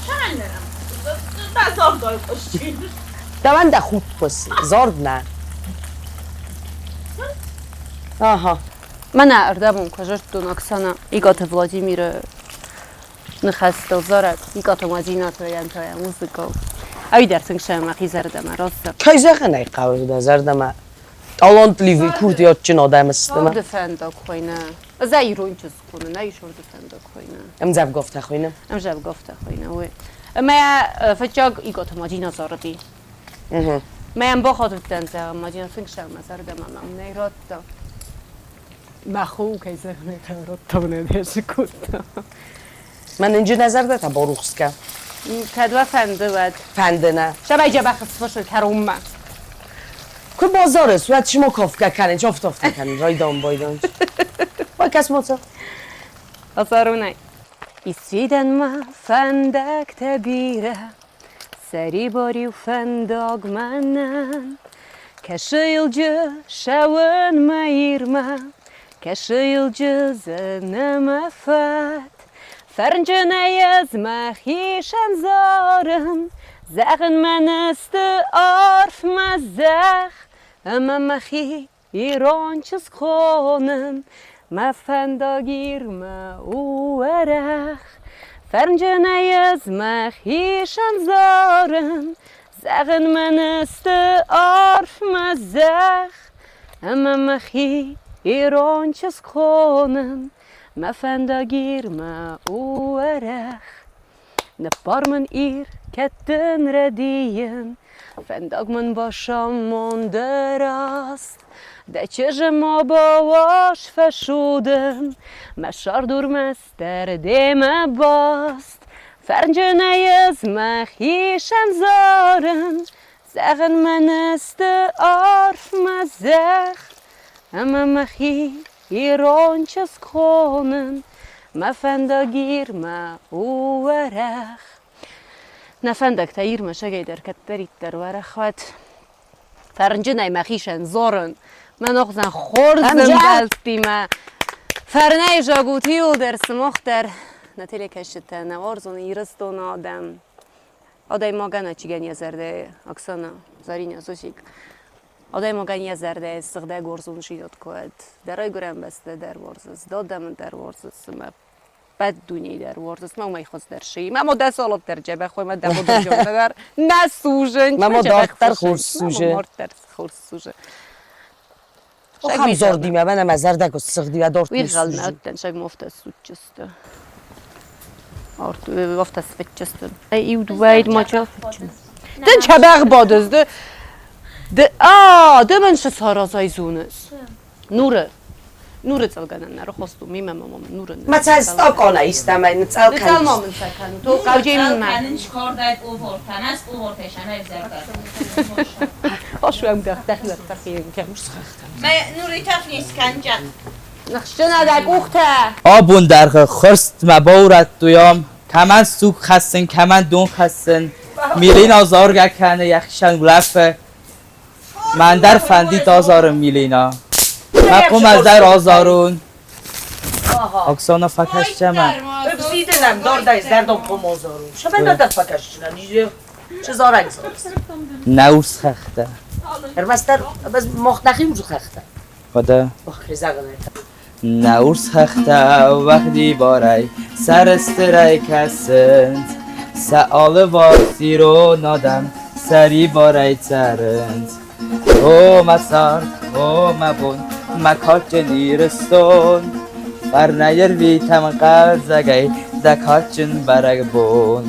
چند نرم بازار دار خوشی دوان ده خوب خواستی زارد نه آها من اردمون کجاش دون اکسانا ایگات ولادیمیر نخستل زارد ایگات مازینا توی موزیکا اوی درسنگ شما خی زردم راست کایزه نه قوی ده زردم talent لیوی کورد یاد چن آدم استم دفندا خوینه زایرون چیز کنه نه ایشور دفندا خوینه ام زب گفته خوینم ام جاب گفته خوینه وی ما فجاگ ایگات مازینا زاردی ما ام با خود دنزا مازینا سنگ شما زردم ام نیرات مخو کایزه نیرات تو ندیش کود من اینجا نظر ده تا باروخس که کدوا فنده بود فنده نه شب ایجا بخص باشه کروم که بازاره صورت شما کافکه کنه جفت افته کنه رای دام بایدان با کس موتا آسارو نای Isviden ma fendek tebire Seri bari u fendag mannen Keşıyılcı şavun ma irma Keşıyılcı zene fat Ferncene yazma hişen zarım Zeggen men ist arf ma zeg Ama machi ironçız konen Ma fendagir ma uerech Ferncene yazma hişen zarım Zeggen men ist arf ma zeg Ama machi ironçız konen Ma fendagir ma uerech Ne parmen ir ketten redien Fendagmen basham onderast De çejem abawash verschuden Me shardur mester de me bast Ferncene yazma hişen zaren Zeggen men ist arf ma zeg Ama machi ironçes konen Ma fendagir ma uerech Ne fendak ta irma segeider ketteritter werechwet Ferncene ma hişen zoren Men nog zijn gorzen gelti ma Fernei jagut hilder smochter Natuurlijk is het een orzon iriston adem Adai magana cigen jezerde Oksana Zarinya Zosik Adai magan jezerde Szegde gorzon zsidot koed Der görem beste der vorzes Dodem der vorzes Ma بد دنیای در ورزش ما میخواست در شی ما ده سالات در جبه خوی ما ده بود جون نگر نه سوژن ما دختر خورس سوژه مرتر خورس سوژه خب زردیم من مزر دک و سخدی و دارت وی غل ناتن شگ مفت سوچست آرت مفت سوچست ایو دوید ما چه دن چبق بادز ده من چه سارازای زونس نور წელგანან რა ხოსტუ მიმამამ ნურ მაცას სტოკონა ისტამენ წელკან წელ მომენტ საკან თუ გავჯიმ კანინ შქორდაით უვორთანას უვორთეშანა ებზერდა ოშვამ დახტახლა ფახიენ კემშხახტა მე ნური თაფნის კანჯა ნახშნა და კუხთა آبون در خرست مبورت دویام کمن سوک خستن کمن دون خستن میلین آزار گکنه یخشن لفه من در فندی تازارم میلینا مقوم از در آزارون Oksana fakashchama. Öpsidenəm, dordayız, dərdom pomozorun. Şəbən də fakashçına, چه زارنگ سالس نورس خخته هرمستر بس مختخی وجو خخته خدا آخری زغنه نورس خخته وقتی بارای سر استرای کسند سآل واسی رو نادم سری بارای ترند او مسار او مبون مکات نیرستون بر نیر وی تمقل زگی دکاتچن برگ بون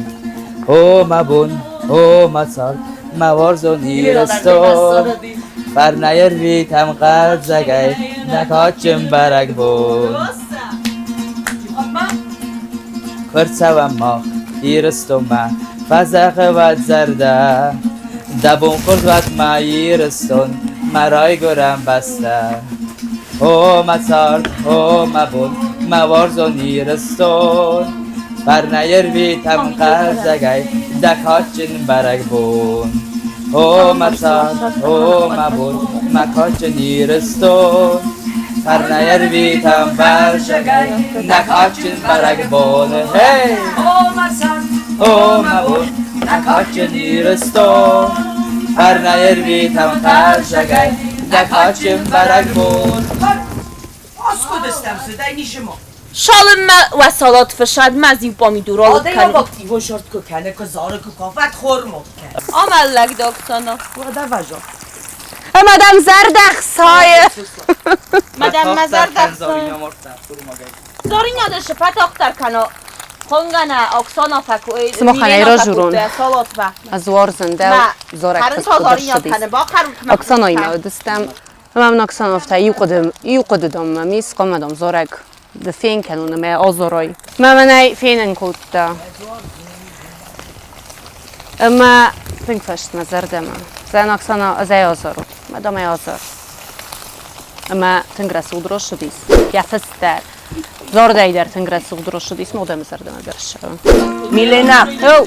او مبون او مسار موارزو نیرستون بر نیر وی تمقل زگی دکاتچن برگ بون کرسه و ما ایرستو ما فزخ و زرده دبون خورد وقت ما ایرستون مرای گرم بسته او مسار او مبون موارزو نیرستون بر نیر وی تمقل زگی دکاتچن برگ بون او مسار او مبون مکاتچن نیرستون بر نیر وی تمقل زگی دکاتچن برگ بون هی او مسار او مبون مکاتچن نیرستون بر نیر وی تمقل زگی دکاتچن برگ بون آسکو دستم سدای نیشما شالم و سالات فشاد مزی پامیدورا آده یا وقتی و شرط که کنه که زاره که کافت خورمو کنه آمال لگ داکتانا وده وجا مدام زردخ سایه مدام مزردخ سایه زارین یادش پت اختر کنا خونگانه اکسانا فکوی سمخانه را جورون سالات و از وارزنده زارک هرن تا زارین یاد کنه با خرم اکسانایی ما دستم من اکسان افتا یو قدم میس قمدم زارک ده فين كانوا ما أزراي ما مناي فين كنت اما فين فشت ما زردم زين أكسانا زي أزرو ما دام أزر اما تنقرس ودروش ديس يا فستر Zordej der ten grec udroszy dis modem zardem dersz. میلینا O,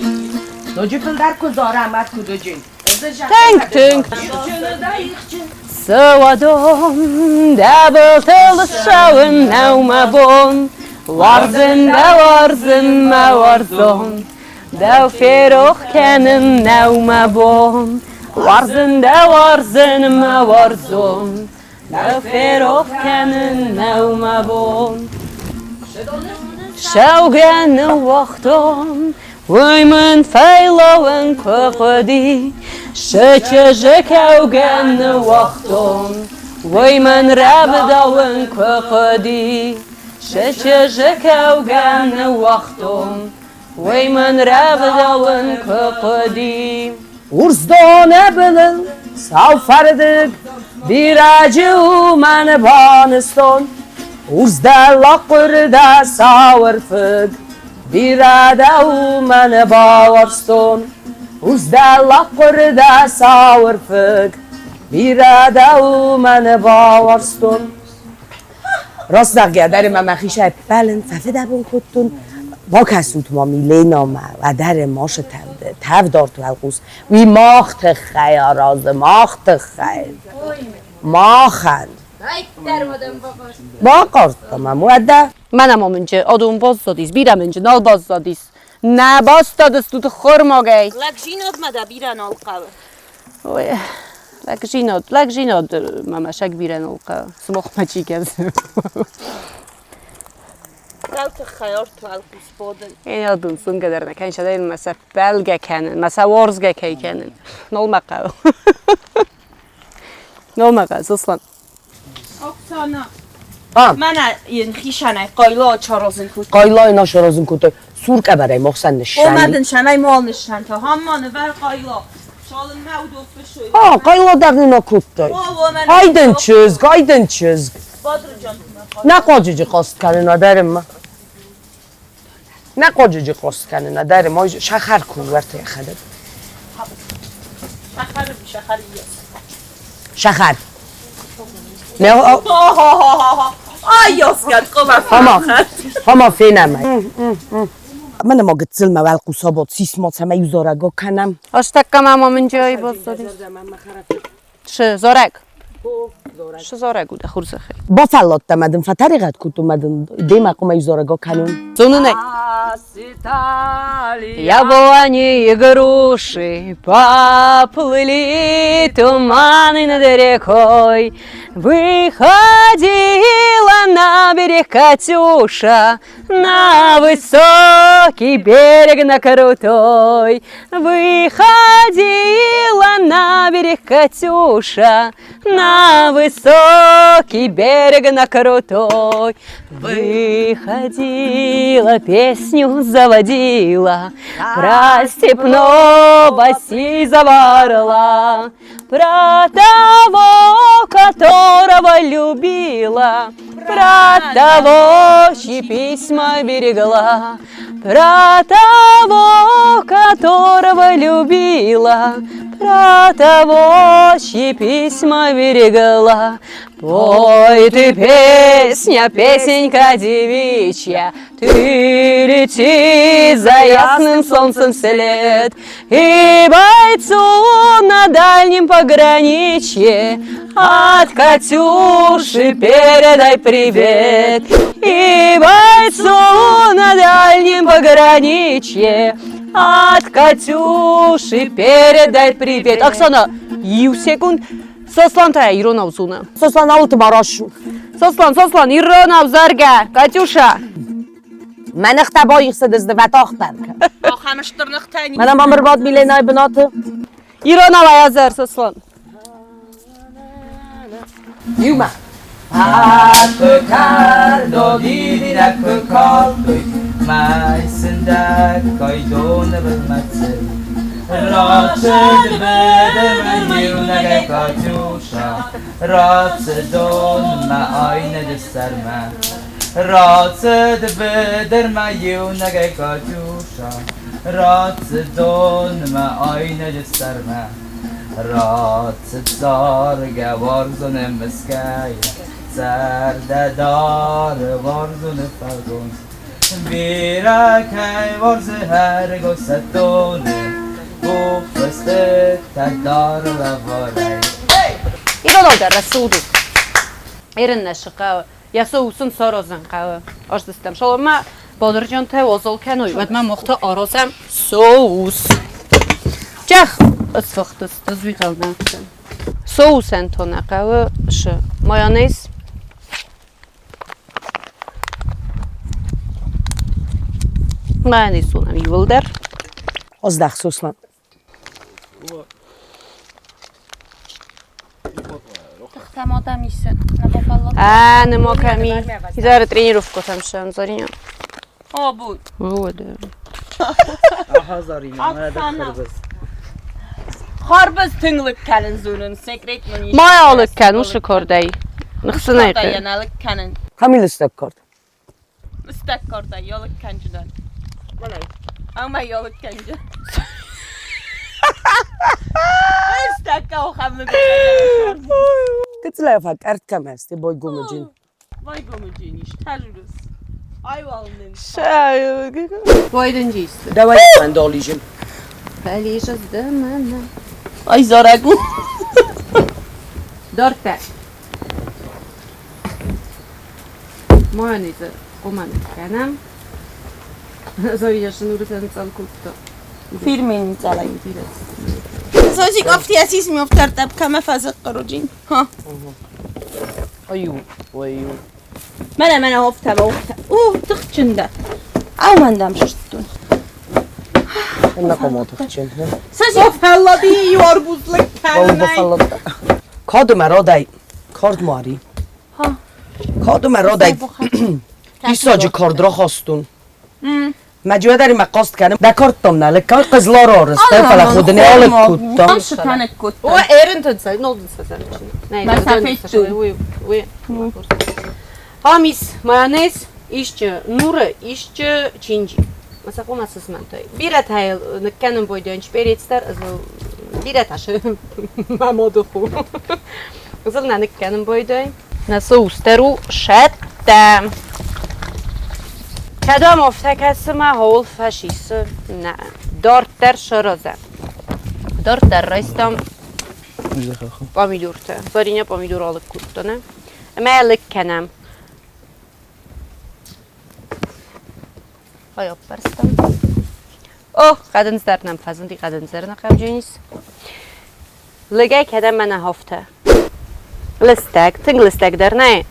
دوجی پل در کزاره مد کدوجین tynk. Soadon, dabeltel schauen nau ma bon. Warzen da warzen ma warzon. Da feroch kennen nau ma bon. Warzen da warzen ma warzon. Da feroch kennen nau ma bon. Schaugen wachton. Women feilowen kokodi. Shetje jekaugen wachton. Women rabdawen kokodi. Shetje jekaugen wachton. Women rabdawen kokodi. Ursdone bilin saufardık bir acı man baniston. Urzda laqırda savırfık bir ada man bawarston. Urzda laqırda savırfık bir ada man bawarston. راست در ما مخیشه بلن ففده بون کتون با کسوت ما میلینا ما و در ماش تف دار تو القوس وی ماخت خیاراز ماخت خیر ماخند با قرد ما مودده منم önce odun boz zadis, biram önce nal boz zadis. Ne boz zadis tu xorma gej. Lakžinod ma da biran olqav. Oy, lak žinod, mama šak biran olqa. Smoh mači kez. Ravte khayar tu alqus boden. این odun sun kadar ne kan şadayl masa belge kenin, masa warzge key kenin. Nol maqav. Nol maqav, aslan. Oksana. آم Mana in khishana qaylo charozin kut. قایلای ناشرازون کتو سورکه برای مخصن نشانی Omadın shamay mol nishan ta hammanı ver qaylo. Şalın mevduf beshoy. آه قایلا در نینا کتو Haydın çözg Badrıcan. نه قاججی قاست کنه ندارم ما نه قاججی قاست کنه ندارم ما شخر کن ورته خدد Şahar yes. شخر نه Ay yoskat qoma. هما فینم من ما قتل ما والقوسا بود سیسمات سما یوزارگا کنم Aż taka mama önce ay boz zadis. Trzy zorek. Trzy zorek uda khursa khay. با فلات دمدن فتریقت کت اومدن دیم اقوم یوزارگا کنم Sonune. Яблони и груши поплыли туманы над рекой. Выходила на берег Катюша, на высокий берег, на крутой. Выходила на берег Катюша, на высокий берег, на крутой. Выходила, песню заводила, про степного сизого орла, про того, которого любила, про того, чьи письма берегла, про того, которого любила, про того, чьи письма берегла. Пой ты, песня, песенька девичья, ты лети за ясным солнцем вслед, и бойцу на дальнем пограничье от Катюши передай привет. И бойцу на дальнем пограничье от Катюши передай привет. Оксана, ю секунд. Сослан-то Ирона узуна. Сослан аут барашу Сослан, Ирона взарга. Катюша. من اختبا یخصد از دوتا اختر که Xamıştırnıq tani. منم امر باد میلینای بناتı Ирона yazar Сослан. یوما Hakkı kardo gidirak kaldı Mayısında koyduğunu bilmezsin Ratsız bedirme yunage Katyusha Ratsız donma aynı gösterme Ratsız bedirme yunage Katyusha Ratsız donma aynı gösterme Ratsız zarga varzonem miskaya سرد دار وارزون فرگون بیره که وارز هر گستونه بفسته تدار لواره İrol da rasudu. Erin neşqa. Ya soğusun sarozan qağı. Aş istem. Şolma bodurcan te ozol kanoy. Vet men moxta arosam soğus. Cax ısfıqtı zvi qaldan. Soğus entona qağı şı mayonez. Mayonez unam yulder. Az daxsuslan. Tam adam isin. Na popallo. A, nie mogę mi. I zaraz trenirówkę tam szedłem, zarinia. O bu. Łodę. Aha zarina At sana. Harbız tınglık kalın zunun. Sekret mı niş? Mayalık kan, uşu kordayı. Nıxsın Korda ayıqı. yanalık kanın. Hamil istek kord. Istak korda yoluk kancıdan. Ama yoluk kancı. Istak o hamlı. Kıtılaya fa kart kamesti boy gumujin. Vay gomucun iş. Terörüz. Ayvalının. Pojedynczi isty. Dawaj ben dolijim. Peliże z dymem. Ay zoragu. Dorte. Mayonezı komanı kanam. Zawijasz nury ten calkutto. Filmin calayım. Biraz. Sözü gofti asis mi oftartab kama fazla qarujin. Ha. Ayu. Ayu. Mənə oftaba ofta. Tıxçında. Ay məndəm şişdin. Ne komotu için. Sözü oftalladı yorbuzluk Balı kəlmə. bafalladı. Kadı meroday. Kord mari. Ha. Kadı meroday. İsacı kordra خواستون. مجموعه داریم قصد کنم دکارتم نه لکه قزلار آرسته فلا خود نیال کتا Tam şıtanık O kuttu. erin tadsa, ne oldun sen için? Ben safettim. Hamis, mayonez, işçi, nura, işçi, çinci. Mesela o nasıl smentay. Bir etayl, nekkenim boyunca peretster, bir etaşı. Mamodu hu. Zıl ne nekkenim boyunca. Nasıl usteru şette. کدام افته کسی ما هول فشیسه نه دارت در شرازه دارت در رایستم پامیدورته زارینه پامیدور آلک کردنه اما الک کنم های برستم اوه قدن زرنم فزندی قدن زرنه قبل جینیس لگه کدام من هفته لستک تنگ لستک در نه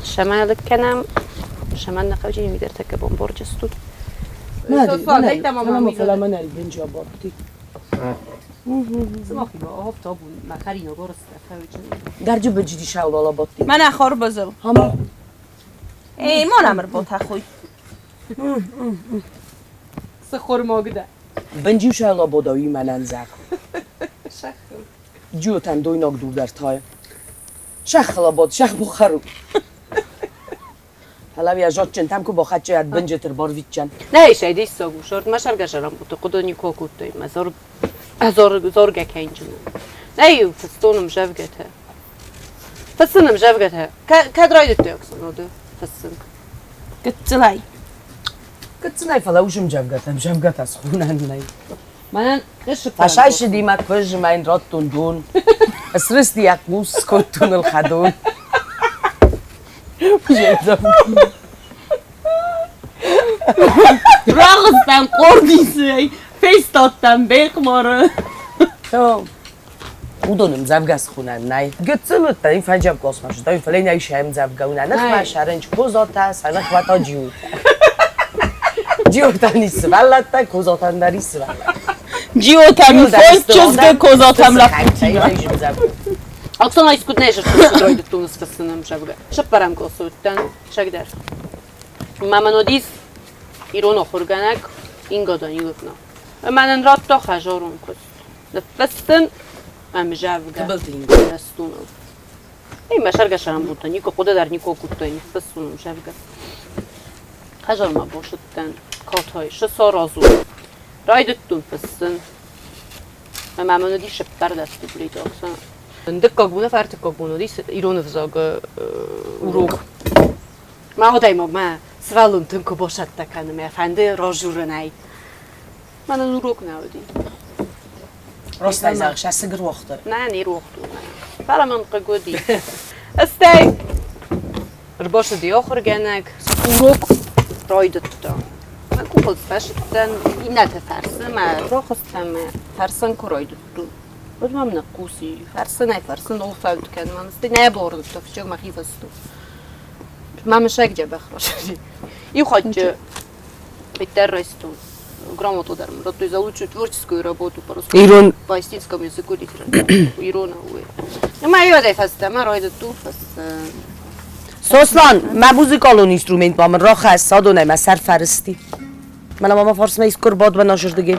شما الک کنم شما نخواهی میدر تک بمبارج استود. من مثلا من البنجا بارتی سماخی با آب تابون مخرین و گرست خواهی درجه بجدی شاول والا باتی Mənə xor bızıl. هما Ey, monamır bu taxuy. سخور ماگده. بنجی شاول بادایی من انزق جو تندوی ناگ دور در تای شخ لاباد شخ بخرو حالا بیا جات چن تام کو با خد چه بنجه تر بار ویچن نه şey değil soğuk şort maşar gaşaram bu kodoni kokuttu zor gekencim. Ne fıstonum jevgete. Fısınım jevgete. Kadraydı yoksun odu fısın. Qıçılay. كتناي فلا وش مجبقة مجبقة سخونة هناي Bana ışık. فشايش ديما كوج ما ينرطون دون اسرستي يقوس كنتون الخدون Rağızdan qordisi. Festatdan beqmarı. تو ودونم زبقة سخونة هناي قلت له تاني فجأة بقص ماشي تاني فلين أي شيء مزبقة ونا نخمة شارنج كوزاتا سنخمة تا جيوتا جيوتا نيس بلتا كوزاتا ناريس بلتا Ciyotam folçuzga kozatam lapti. Aksana iskut ne şarkı droydu tunus fısınım jevge. Şıpparam kosutten şagder. Maman odis İron oxurganak ingodan yılıfna. Manen ratta xajarun kust. Fıstın am jevge. قبلتين Rastunu. Ey meşar gaşaram burada. Niko koda der niko kuttayın. Fıstunum jevge. Xajarma boşuttan katay. Şu sorazu. Raydıttun fıstın. Maman odis şıppar dastı buraydı aksana. Ndikaguna fartikaguna dis ironevzag uruk. ما دايما ما سوالون تنكو باشد تکنه ما فنده راجور نای من نوروک نودی راست نزاقش از سگر وقت داره نه نیر وقتو نه فعلا من قگودی استی رباش دی آخر گنگ نوروک رایدت دا من کو خود فشتن این نتفرسه ما را خستم فرسن کو رایدت دو بود من نقوسی فرسه نه فرسه نو فوت کن من استی نه بارد تا فشگ مخیف استو من مشاك جا بخرج يخرج بالترستون грамоту даром. Роту за лучшую творческую работу по русскому. Ирон. По эстетскому языку литературы. Ирона, уй. Ну, моя да фаста, ма ройда ту фас. سوسلان ما موزیکالون اینسترومنت با من راه هست سادونه ما سرفرستی من ماما فارس ما ایسکر باد و ناشردگی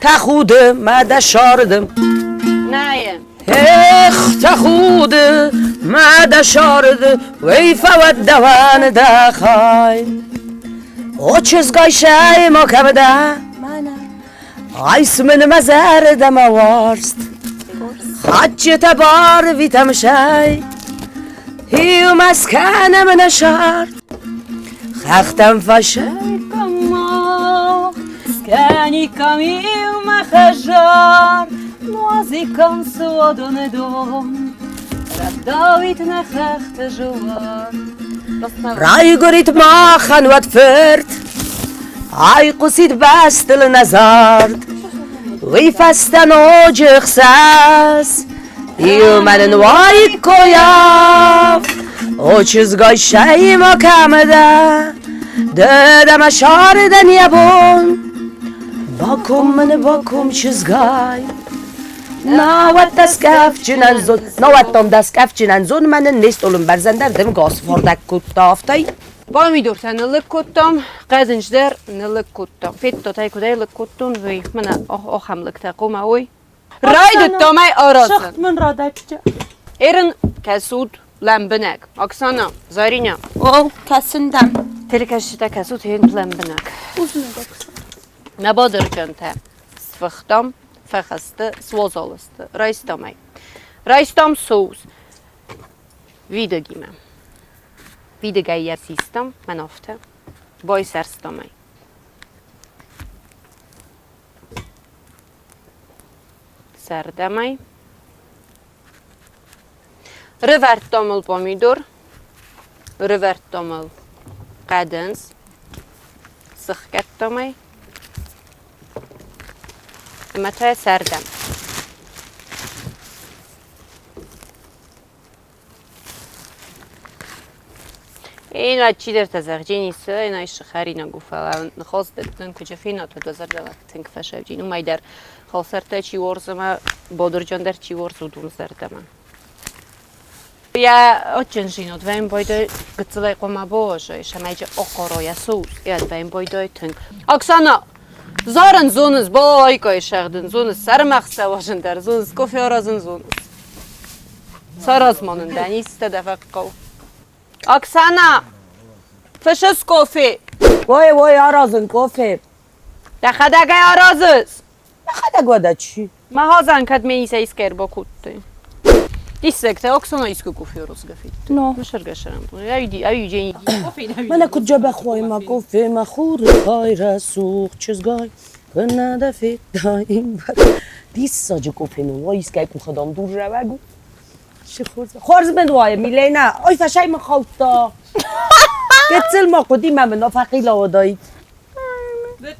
تا خوده ما دشاردم نه تخود ما دشارد وی فود دوان دخای او چیزگای شای ما کبده عیس من مزار دم وارست خدج تبار ویتم شای هیو مسکن من شار خختم فشای Kama, skanikami machajar, muzikam sodone dom, radovit na chachte joar. رای گریت ما خنوت فرد ای قصید بستل نزارد وی فستن و جخساس ایو من نوای کویاف او چیزگای شای ما کمده دادم شاردن یبون باکم من باکم چیزگای نوات دست کفچینن زون نوات دام دست کفچینن زون من نیست اولم برزندر دم گاز فردک کت آفتای با می دورتن نلک کتم قدنج در نلک کتم فیت تا تای کدای لک کتم وی من آخم لک تقوم اوی راید دامای آرازن Şaxt min radetçe. ایرن کسود لمبنک اکسانا زارینیا O kəsindən. تلکشتا کسود هین لمبنک نبادر کنته سفختم فخسته سوازالسته رایستامای رایستام سوز ویدگیمم ویدگایی سیستم منافته بای سرستامای سردمای رورتامل پامیدور رورتامل قدنس سخکتامای متى سردم این چی در تزرجینی سه این ایش خرینا گفته نخواست دتن کجا فینا تو دزر دلت تنگ فشوجین و مایدر خالصرت چی ورزم بادر جان در چی ورز و دون زردم یا آچنجینات و این باید گذلی قم باشه شمایج آخرای سوز یاد و این باید تنگ اکسانا زارن زونز بالای که شهردن زونز سر مخصه واشن در زونز کافی آرازن زونز سراز مانن دنیست دفق قو اکسانا فشس کافی وای وای آرازن کافه دخدگه آرازز نخده گوده چی؟ محازن کد میسه ایسکر با کتی دیسکته اکسانا ایسکو کافی آراز گفید No. مشرگه شرم دونه اوی جینی من کجا بخوای ما گفه ما خور خایر سوخ چیزگای کنه دفت دایم دیس ساجه گفه نون وای ایسکای کن خدام دور رو بگو چه خورز من وای میلینا آی فشای من خواد دا گتزل ما کدی من من فقیل آدایید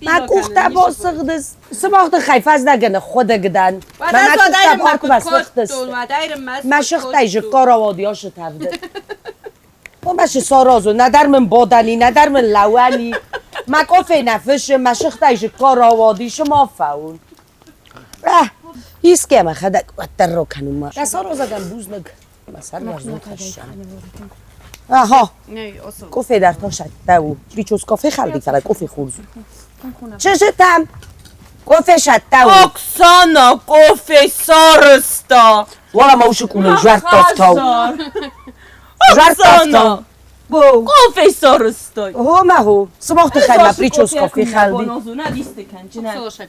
من کوخته باسقدس سماخت خیف از نگنه خود گدن من کوخته پارکو بسخدس مشخ تایج کاراوادی هاشو تبده با مشه سارازو ندر من بادنی ندر من لوانی مکافه نفشه مشخ تایج کاراوادی شما فاون هیس که من خدک وطر رو کنم ما سارازا گم بوز نگ مسر مرزون خشن آها کافه در تا شد او بیچوز کافه خلقی فرد کافه خورزو چه شدم؟ کافه شد او Oksana kofi sarısta. والا ما وشو کنم جورت دافتاو جورت دافتاو Kofi sarısta. هو ما هو سماخت خیمه بیچوز کافه خلقی Bonozuna distekan cine.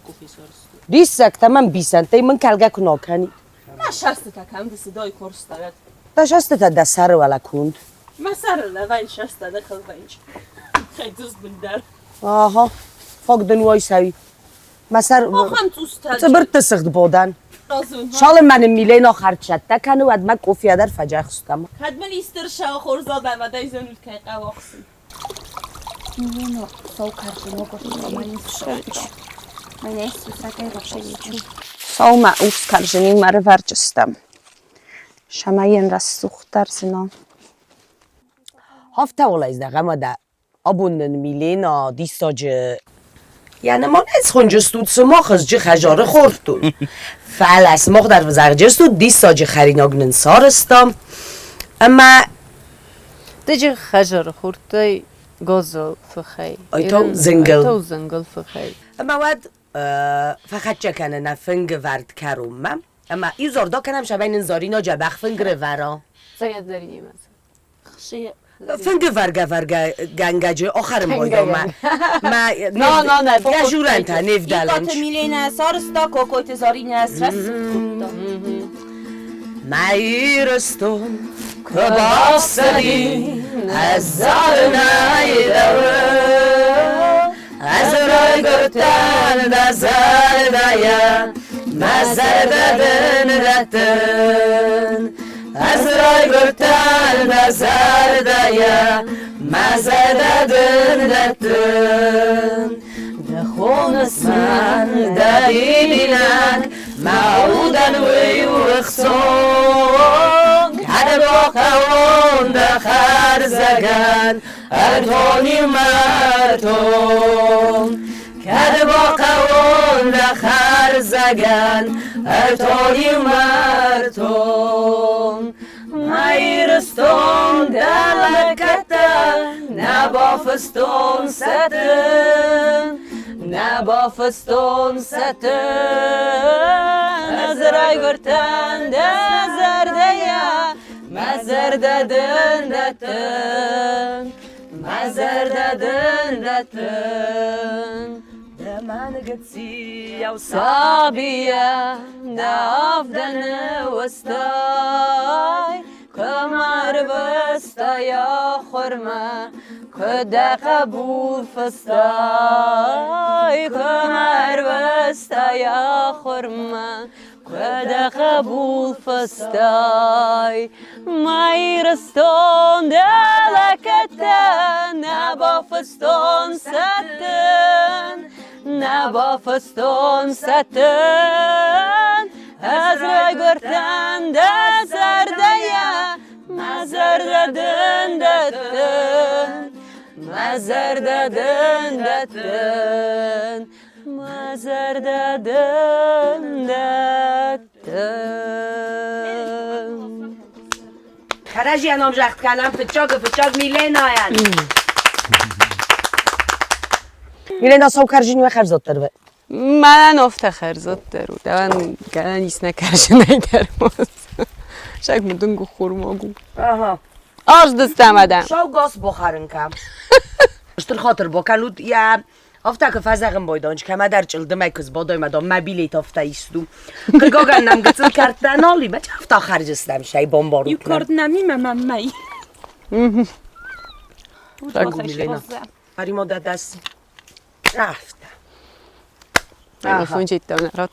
دیسک تمام بیسن تی من کلگه کناکنی ما شسته کم دست دای کورس دارد داشته تا دسر ولا کند ما سر لوین شسته دخل وینج خیلی دوست بندر آها فاق دنوای سوی مسر آخم توست تبرت سخت بودن رازون شال من میلین آخر چته کنه و ادمک قفیه در فجر خستم حد من ایستر شا خورزاده و دای زنود که قواقسی نه سو کرد نگفت من نیست شد من نیست سکه باشه چون Só uma uskaržený marvarčestam. Šamajen rasuchtar sinam. هفته ولا از دقیقه ده آبون میلینا دیساج یعنی ما نیز خونجستود سماخ از جه خجاره خوردون فعل اسماخ در وزرجستود دیساج خریناگنن سارستم اما Tyģi خجر خورتی گازل فخی. ایتو زنگل. ایتو زنگل فخی. اما ود فقط چه کنه نفنگ ورد کروم اما ای زاردا کنم شبین انزارینا جبخ فنگ ورا زاید داریم از. خشی فنگ ورگه گنگجه آخرم بایدا ما نه گجورن تا ایکات نفدالنچ میلین سارستا کوکویت زارین از رس مایرستون که باستدی از زارنای دوه از رای گرتن دزار دایا مزر دادن رتن از رای گرتن دزار دایا مزر دادن رتن دخونس من دایدینک معودن ویوخسون کد باقوان دخر زگن ارتونی مرتون کد باقوان دخر زگن ارتونی مرتون مایرستون دلکتن نبافستون ستن نبافستون ستن از رای گرتن دزردیا مزر دادن دتن مزر دادن دتن دمان قدسي او صابية نافدن وستاي كمار بستا يا خرمة كدا قبول فستاي كمار بستا يا خرمة كدا قبول فستاي مايرستون دلكتن نبا فستون ستن نبا فستون ستن از رای گرتن دزردیا مزر دادن دتن مزر دادن دتن مزر دادن دتن خرجی انام جخت کنم پچاق میلین آین میلین سو کرجینی و خرزات داره من افتخار زد درو دوان گلن ایس نکرش نیدرموز شک مدنگو خورماگو آها آج دستم ادم شاو گاز بخارن کم اشتر خاطر بکنود یا افتا که فزاقم بایدانج که ما در چلده میکز بادای مدام مبیلیت افتا ایستو قلقاقن نم گتل کردن آلی بچه افتا خرجستم شای بامبارو یو کارد نمی ممی بگو میلینا بری ما دست رفتم من فونجیت دارم نرات